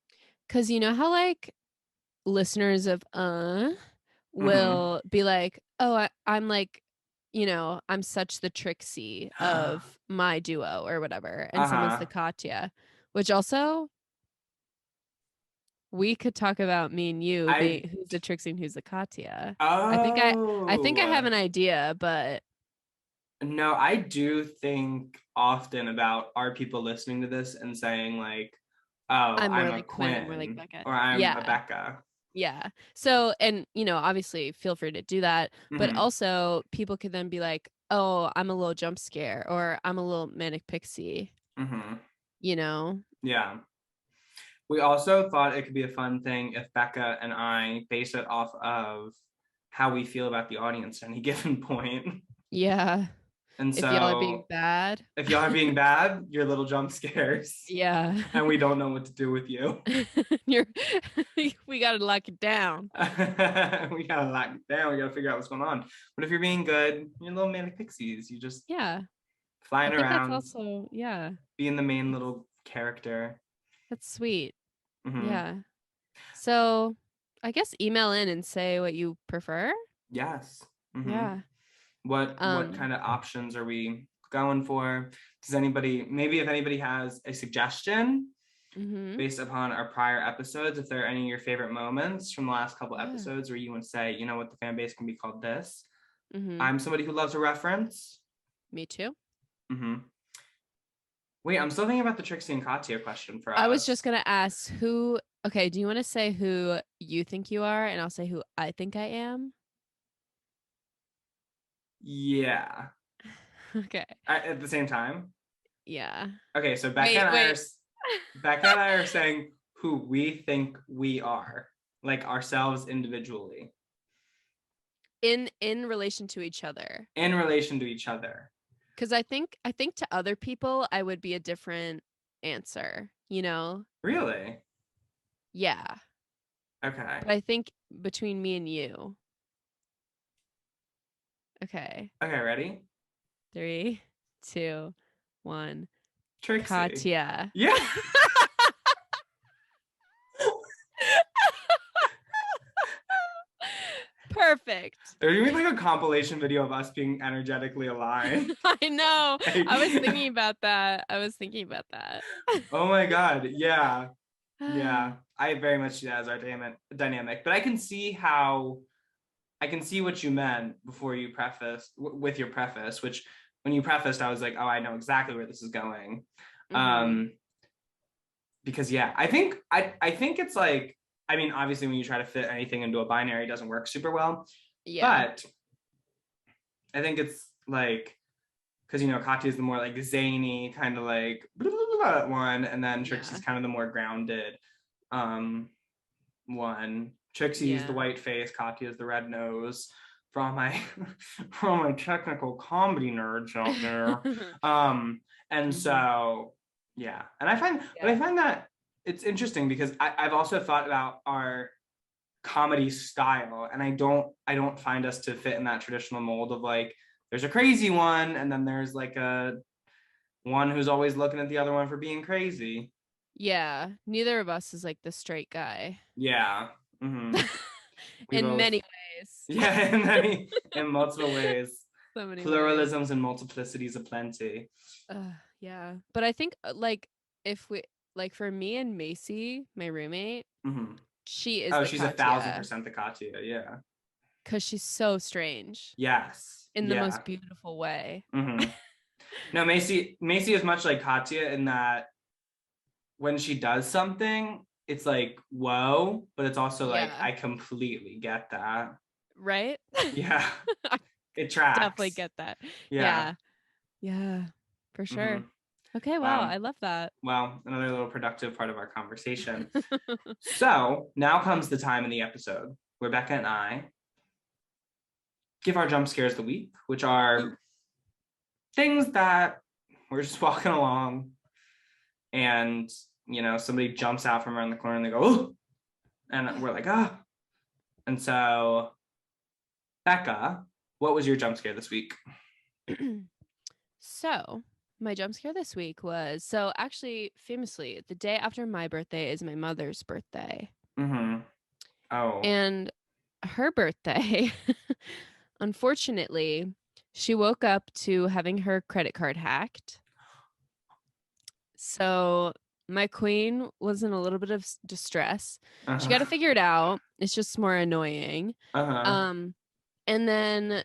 Because you know how like listeners of will be like, oh, I'm like, you know, I'm such the Trixie of my duo or whatever. And someone's the Katya, which also we could talk about me and you being who's the Trixie and who's the Katya. I think I have an idea, but no, I do think often about are people listening to this and saying like, oh, I'm a like Quinn, I'm more like Quinn Becca. or I'm a Becca. Yeah. So, and you know, obviously feel free to do that, but also people could then be like, oh, I'm a little jump scare or I'm a little manic pixie. You know? Yeah. We also thought it could be a fun thing if Becca and I base it off of how we feel about the audience at any given point. Yeah. And if y'all are being so bad. if y'all are being bad, you're little jump scares. Yeah. And we don't know what to do with you. We gotta lock it down. We gotta lock it down. We gotta figure out what's going on. But if you're being good, you're little manic pixies. You just flying around. That's also being the main little character. That's sweet. Yeah. So I guess email in and say what you prefer. Yes. Yeah. What kind of options are we going for? Does anybody, maybe if anybody has a suggestion based upon our prior episodes, if there are any of your favorite moments from the last couple episodes where you want to say, you know what, the fan base can be called this. I'm somebody who loves a reference. Me too. Wait, I'm still thinking about the Trixie and Katya question for us. I was just gonna ask who. Okay, do you want to say who you think you are, and I'll say who I think I am? Yeah. Okay. At the same time? Yeah. Okay, so Becca and I are saying who we think we are, like ourselves individually. In relation to each other. In relation to each other. Because I think to other people I would be a different answer, you know? Really? Yeah. Okay. But I think between me and you. Okay. Okay, ready? 3, 2, 1. Trixie. Katya. Yeah. Perfect. There's gonna be like a compilation video of us being energetically aligned. I know. I was thinking about that. Oh my God. Yeah. Yeah. I very much see that as our dynamic. But I can see what you meant before you prefaced with your preface, which when you prefaced, I was like, oh, I know exactly where this is going. Because yeah, I think it's like, I mean, obviously when you try to fit anything into a binary, it doesn't work super well. Yeah. But I think it's like, because you know, Katya is the more like zany kind of like blah, blah, blah, one, and then Trixie's kind of the more grounded one. Trixie's the white face, Katya is the red nose. For all my technical comedy nerds out there. And so yeah, and I find that it's interesting because I've also thought about our comedy style, and I don't find us to fit in that traditional mold of like there's a crazy one and then there's like a one who's always looking at the other one for being crazy. Yeah, neither of us is like the straight guy. Yeah. In many ways. Yeah, in multiple ways. So many ways. Pluralisms and multiplicities aplenty. Yeah. But I think like if we like for me and Macy, my roommate, Mm-hmm. she is Oh, the she's Katya 1,000% the Katya. Yeah. because she's so strange Yes. in the Yeah. most beautiful way. Mm-hmm. No, Macy is much like Katya in that when she does something, it's like, whoa, but it's also like, Yeah. I completely get that. Right? Yeah. I It definitely tracks. get that. Yeah. Yeah. Yeah. For Mm-hmm. sure. Okay, wow. Wow. I love that. Well, another little productive part of our conversation. So now comes the time in the episode where Becca and I give our jump scares of the week, which are things that we're just walking along and, somebody jumps out from around the corner and they go, oh, and we're like, ah. And so, Becca, what was your jump scare this week? So, my jump scare this week was actually famously, the day after my birthday is my mother's birthday. Mm-hmm. Oh. And her birthday, unfortunately, she woke up to having her credit card hacked. So, my queen was in a little bit of distress. She got to Uh-huh. figure it out. It's just more annoying. Uh-huh. Um, and then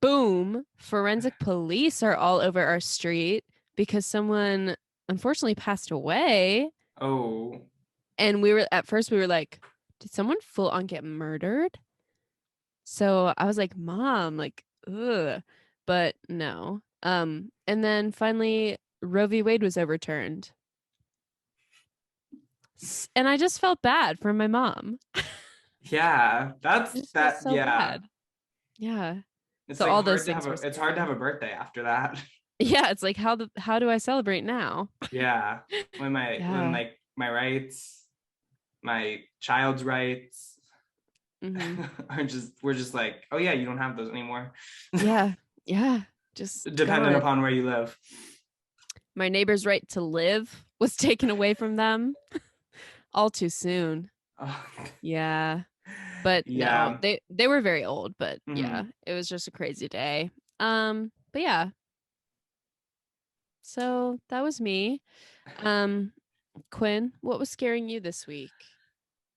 boom, forensic police are all over our street because someone unfortunately passed away. Oh. And at first we were like, did someone full on get murdered? So I was like, Mom, like, ugh. But no. And then finally Roe v. Wade was overturned. And I just felt bad for my mom. Yeah. I That's just feel that. so Yeah. bad. Yeah. It's So like all those hard to things have were it's hard to have scary. a birthday after that. Yeah, it's like how do I celebrate now? Yeah. When Yeah. like my rights, my child's rights Hmm. we're just like, oh yeah, you don't have those anymore. Yeah. Yeah. Just Dependent gone. upon where you live. My neighbor's right to live was taken away from them all too soon. Oh, Yeah. But no, yeah. they were very old, but yeah, Mm-hmm. it was just a crazy day. But yeah, so that was me. Um, Quinn, what was scaring you this week?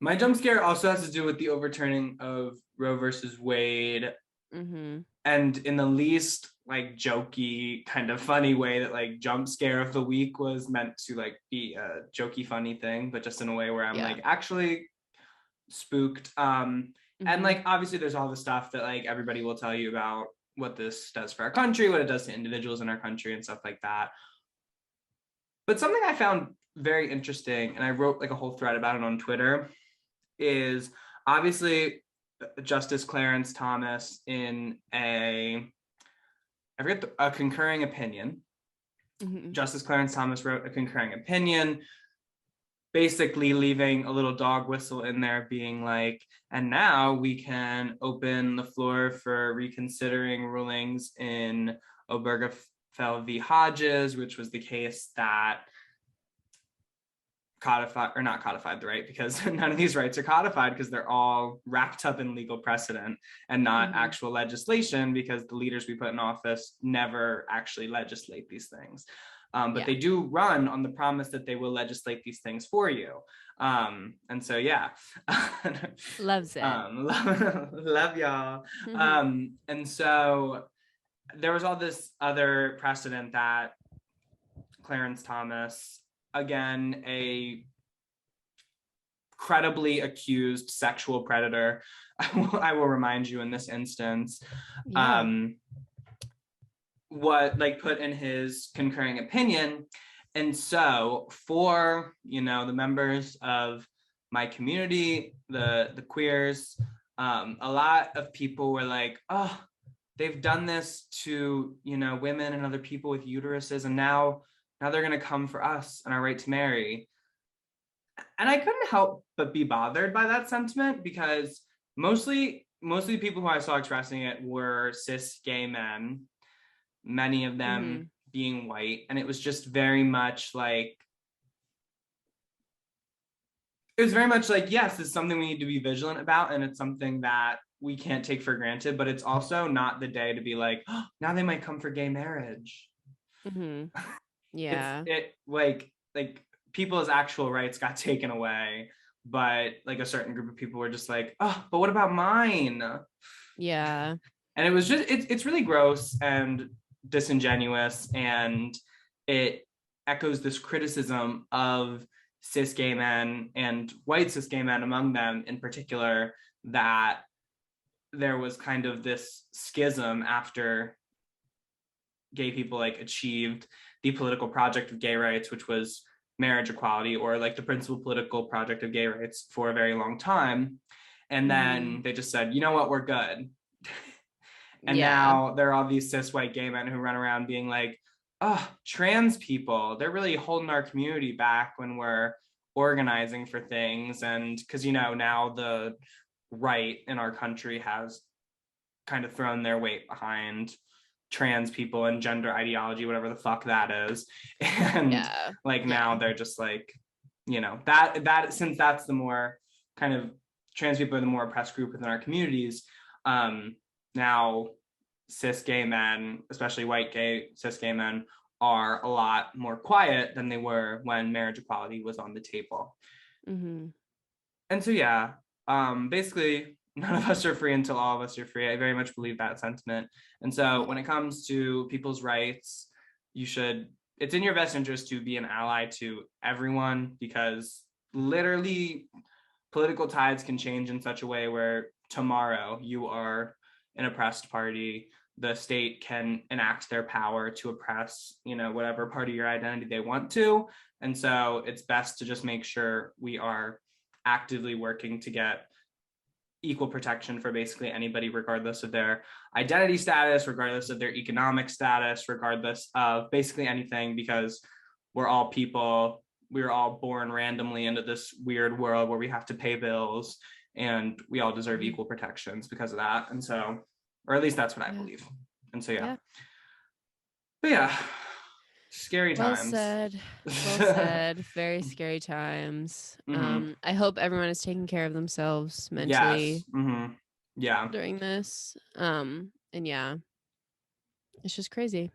My jump scare also has to do with the overturning of Roe versus Wade, Mm-hmm. and in the least like jokey kind of funny way that like jump scare of the week was meant to like be a jokey funny thing, but just in a way where I'm Yeah. like actually spooked. And Mm-hmm. like obviously there's all the stuff that like everybody will tell you about what this does for our country, what it does to individuals in our country and stuff like that. But something I found very interesting, and I wrote like a whole thread about it on Twitter, is obviously Justice Clarence Thomas in a concurring opinion. Mm-hmm. Justice Clarence Thomas wrote a concurring opinion, basically leaving a little dog whistle in there being like, and now we can open the floor for reconsidering rulings in Obergefell v. Hodges, which was the case that codified or not codified the right, because none of these rights are codified because they're all wrapped up in legal precedent and not Mm-hmm. actual legislation, because the leaders we put in office never actually legislate these things. But Yeah. they do run on the promise that they will legislate these things for you. And so, yeah. Loves it. Love y'all. And so there was all this other precedent that Clarence Thomas, again, a credibly accused sexual predator, I will remind you in this instance, Yeah. what like put in his concurring opinion. And so for the members of my community, the queers, a lot of people were like, oh, they've done this to women and other people with uteruses, and now they're going to come for us and our right to marry. And I couldn't help but be bothered by that sentiment, because mostly people who I saw expressing it were cis gay men, many of Mm-hmm. them being white, and it was just very much like, it was very much like, yes, it's something we need to be vigilant about, and it's something that we can't take for granted, but it's also not the day to be like, oh, now they might come for gay marriage. Mm-hmm. It's Yeah. it like people's actual rights got taken away, but like a certain group of people were just like, oh, but what about mine? Yeah. And it was just it's really gross and disingenuous, and it echoes this criticism of cis gay men and white cis gay men among them in particular, that there was kind of this schism after gay people like achieved the political project of gay rights, which was marriage equality, or like the principal political project of gay rights for a very long time. And Mm-hmm. then they just said, you know what, we're good. And Yeah. now there are all these cis white gay men who run around being like, oh, trans people, they're really holding our community back when we're organizing for things. And because, you know, now the right in our country has kind of thrown their weight behind trans people and gender ideology, whatever the fuck that is. And Yeah. like Yeah. now they're just like, you know, that since that's the more kind of trans people are the more oppressed group within our communities, now cis gay men, especially white gay cis gay men, are a lot more quiet than they were when marriage equality was on the table. Mm-hmm. And so yeah, basically none of us are free until all of us are free. I very much believe that sentiment. And so when Yeah. it comes to people's rights, you should, it's in your best interest to be an ally to everyone, because literally political tides can change in such a way where tomorrow you are an oppressed party, the state can enact their power to oppress, you know, whatever part of your identity they want to. And so it's best to just make sure we are actively working to get equal protection for basically anybody, regardless of their identity status, regardless of their economic status, regardless of basically anything, because we're all people. We were all born randomly into this weird world where we have to pay bills, and we all deserve Mm-hmm. equal protections because of that. And so, or at least that's what I Yeah. believe. And so, yeah. Yeah. But yeah, scary Well times. said. Well said. Very scary times. Mm-hmm. I hope everyone is taking care of themselves Yes. mentally Mm-hmm. Yeah. during this. And yeah, it's just crazy.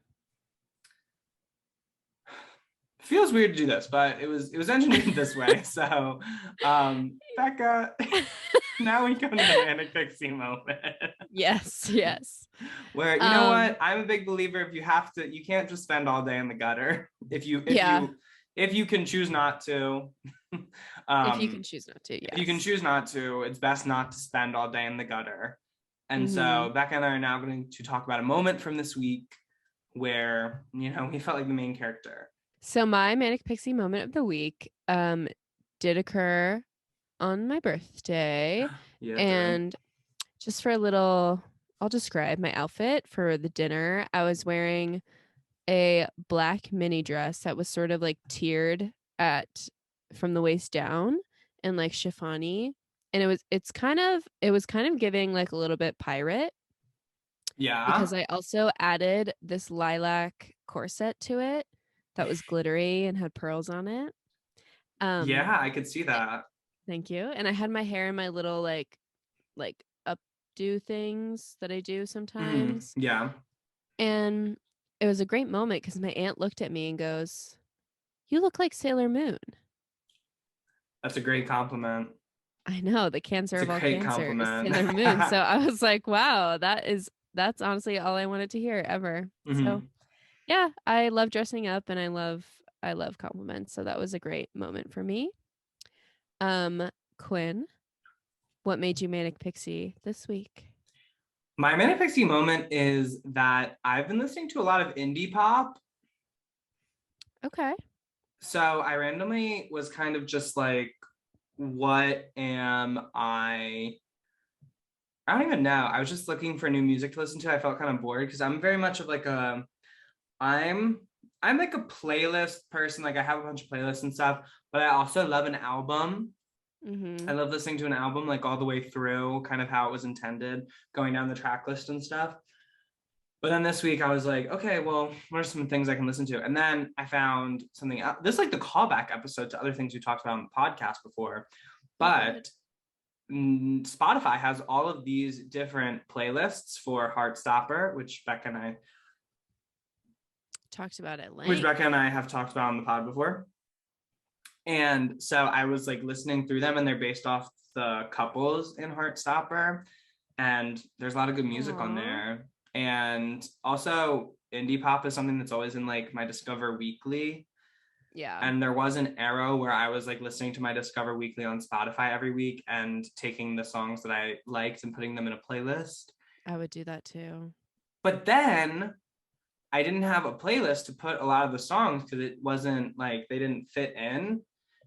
Feels weird to do this, but it was engineered this way. So, Becca, now we come to the manic pixie moment. Yes, yes. Where, you know Um, what, I'm a big believer, if you have to, you can't just spend all day in the gutter. If you if yeah. you if you can choose not to, If you can um choose not to, if you can yes. choose not to, it's best not to spend all day in the gutter. And Mm-hmm. so Becca and I are now going to talk about a moment from this week where, you know, we felt like the main character. So my manic pixie moment of the week did occur on my birthday. Yeah, it did. And just for a little, I'll describe my outfit for the dinner. I was wearing a black mini dress that was sort of like tiered at from the waist down and like chiffony. And it was kind of giving like a little bit pirate, Yeah. because I also added this lilac corset to it that was glittery and had pearls on it. Um, Yeah, I could see eh, that. Thank you. And I had my hair in my little like updo things that I do sometimes. Yeah. And it was a great moment because my aunt looked at me and goes, "You look like Sailor Moon." That's a great compliment. I know, the cancer It's a of all great cancer is compliment. Sailor Moon. So I was like, wow, that's honestly all I wanted to hear ever. So Mhm. yeah, I love dressing up and I love compliments. So that was a great moment for me. Quinn, what made you manic pixie this week? My manic pixie moment is that I've been listening to a lot of indie pop. Okay. So I randomly was kind of just like, what am I don't even know. I was just looking for new music to listen to. I felt kind of bored because I'm very much of like I'm I'm like a playlist person. Like I have a bunch of playlists and stuff, but I also love an album. I Mm-hmm. love listening to an album like all the way through, kind of how it was intended, going down the track list and stuff. But then this week I was like, okay, well, what are some things I can listen to? And then I found something else. This is like the callback episode to other things we talked about on the podcast before. But Spotify has all of these different playlists for Heartstopper, which Becca and I talked about it have talked about on the pod before. And so I was like listening through them, and they're based off the couples in Heartstopper, and there's a lot of good music on there. And also indie pop is something that's always in like my Discover Weekly. Yeah. And there was an era where I was like listening to my Discover Weekly on Spotify every week and taking the songs that I liked and putting them in a playlist. I would do that too. But then I didn't have a playlist to put a lot of the songs because it wasn't like they didn't fit in.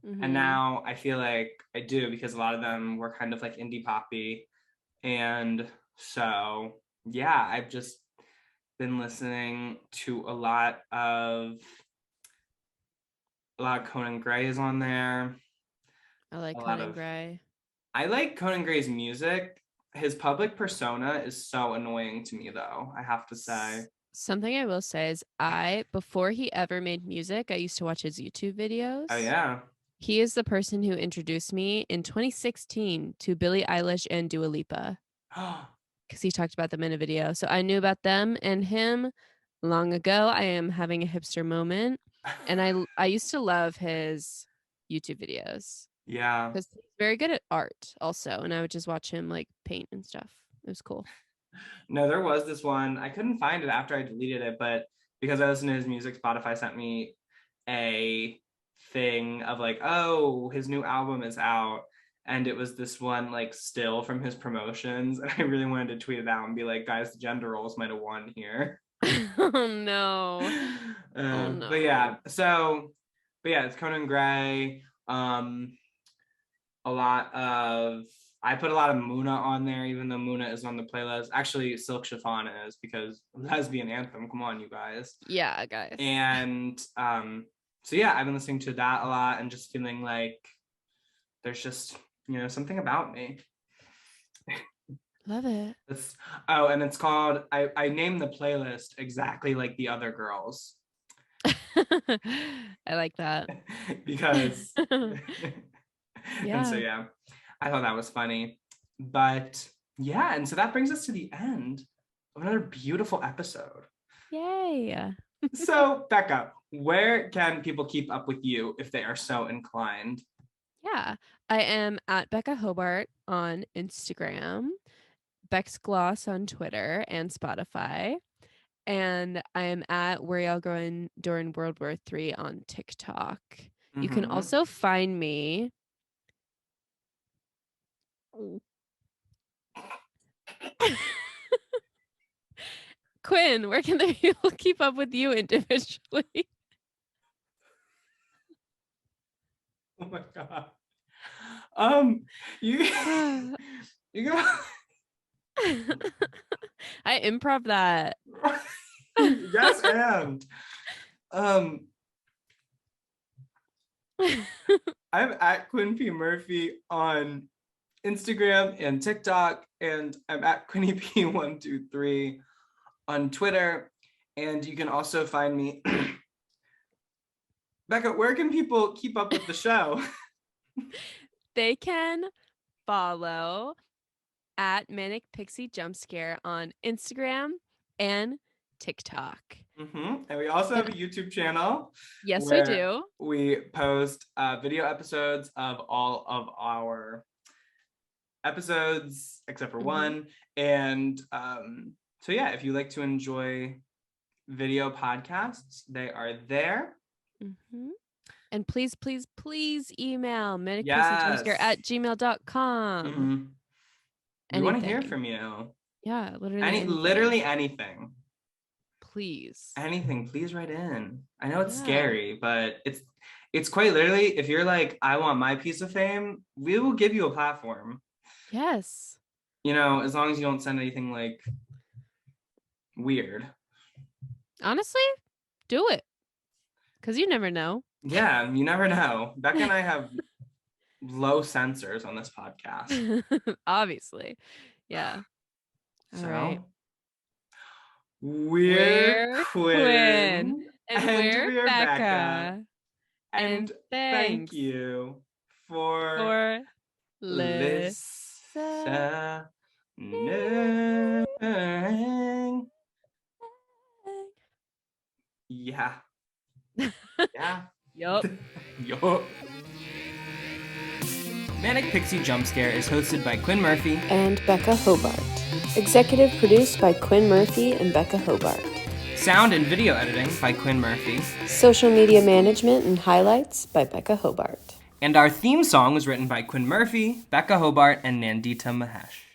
Mm-hmm. And now I feel like I do, because a lot of them were kind of like indie poppy. And so, yeah, I've just been listening to a lot of Conan Gray is on there. I like Conan Gray. I like Conan Gray's music. His public persona is so annoying to me, though, I have to say. Something I will say is before he ever made music, I used to watch his YouTube videos. Oh, yeah. He is the person who introduced me in 2016 to Billie Eilish and Dua Lipa. Because he talked about them in a video. So I knew about them and him long ago. I am having a hipster moment. And I used to love his YouTube videos. Yeah. Because he's very good at art also. And I would just watch him like paint and stuff. It was cool. No, there was this one. I couldn't find it after I deleted it, but because I listened to his music, Spotify sent me a thing of like, oh, his new album is out. And it was this one like still from his promotions. And I really wanted to tweet it out and be like, guys, the gender roles might have won here. Oh no. Oh no. But yeah, it's Conan Gray. I put a lot of Muna on there, even though Muna is on the playlist. Actually, Silk Chiffon is, because lesbian anthem. Come on, you guys. Yeah, guys. And so yeah, I've been listening to that a lot and just feeling like there's just, something about me. Love it. And it's called, I named the playlist exactly like the other girls. I like that. Because yeah. And so yeah, I thought that was funny. But yeah, and so that brings us to the end of another beautiful episode. Yay. So Becca, where can people keep up with you if they are so inclined? Yeah, I am at Becca Hobart on Instagram, Beck's Gloss on Twitter and Spotify. And I am at Where Y'all Going During World War III on TikTok. Mm-hmm. You can also find me. Quinn, where can the people keep up with you individually? Oh my god. You go. I improv that. Yes, and I'm at Quinn P. Murphy on Instagram and TikTok, and I'm at Quinny P123 on Twitter. And you can also find me. Becca, where can people keep up with the show? They can follow at Manic Pixie Jump Scare on Instagram and TikTok. Mm-hmm. And we also have a YouTube channel. Yes, we do. We post video episodes of all of our episodes except for one. And so yeah, if you like to enjoy video podcasts, they are there. And please email manicpixiejumpscare@gmail.com. We want to hear from you. Yeah, literally anything. Please. Anything, please write in. I know it's scary, but it's quite literally, if you're like, I want my piece of fame, we will give you a platform. Yes. As long as you don't send anything like weird. Honestly, do it. Because you never know. Yeah, you never know. Becca and I have low censors on this podcast. Obviously. Yeah. So, all right. We're Quinn. And we're Becca. And thank you for Listening. Yeah. Yeah. Yup. Yo. Manic Pixie Jump Scare is hosted by Quinn Murphy And Becca Hobart. Executive produced by Quinn Murphy and Becca Hobart. Sound and video editing by Quinn Murphy. Social media management and highlights by Becca Hobart. And our theme song was written by Quinn Murphy, Becca Hobart, and Nandita Mahesh.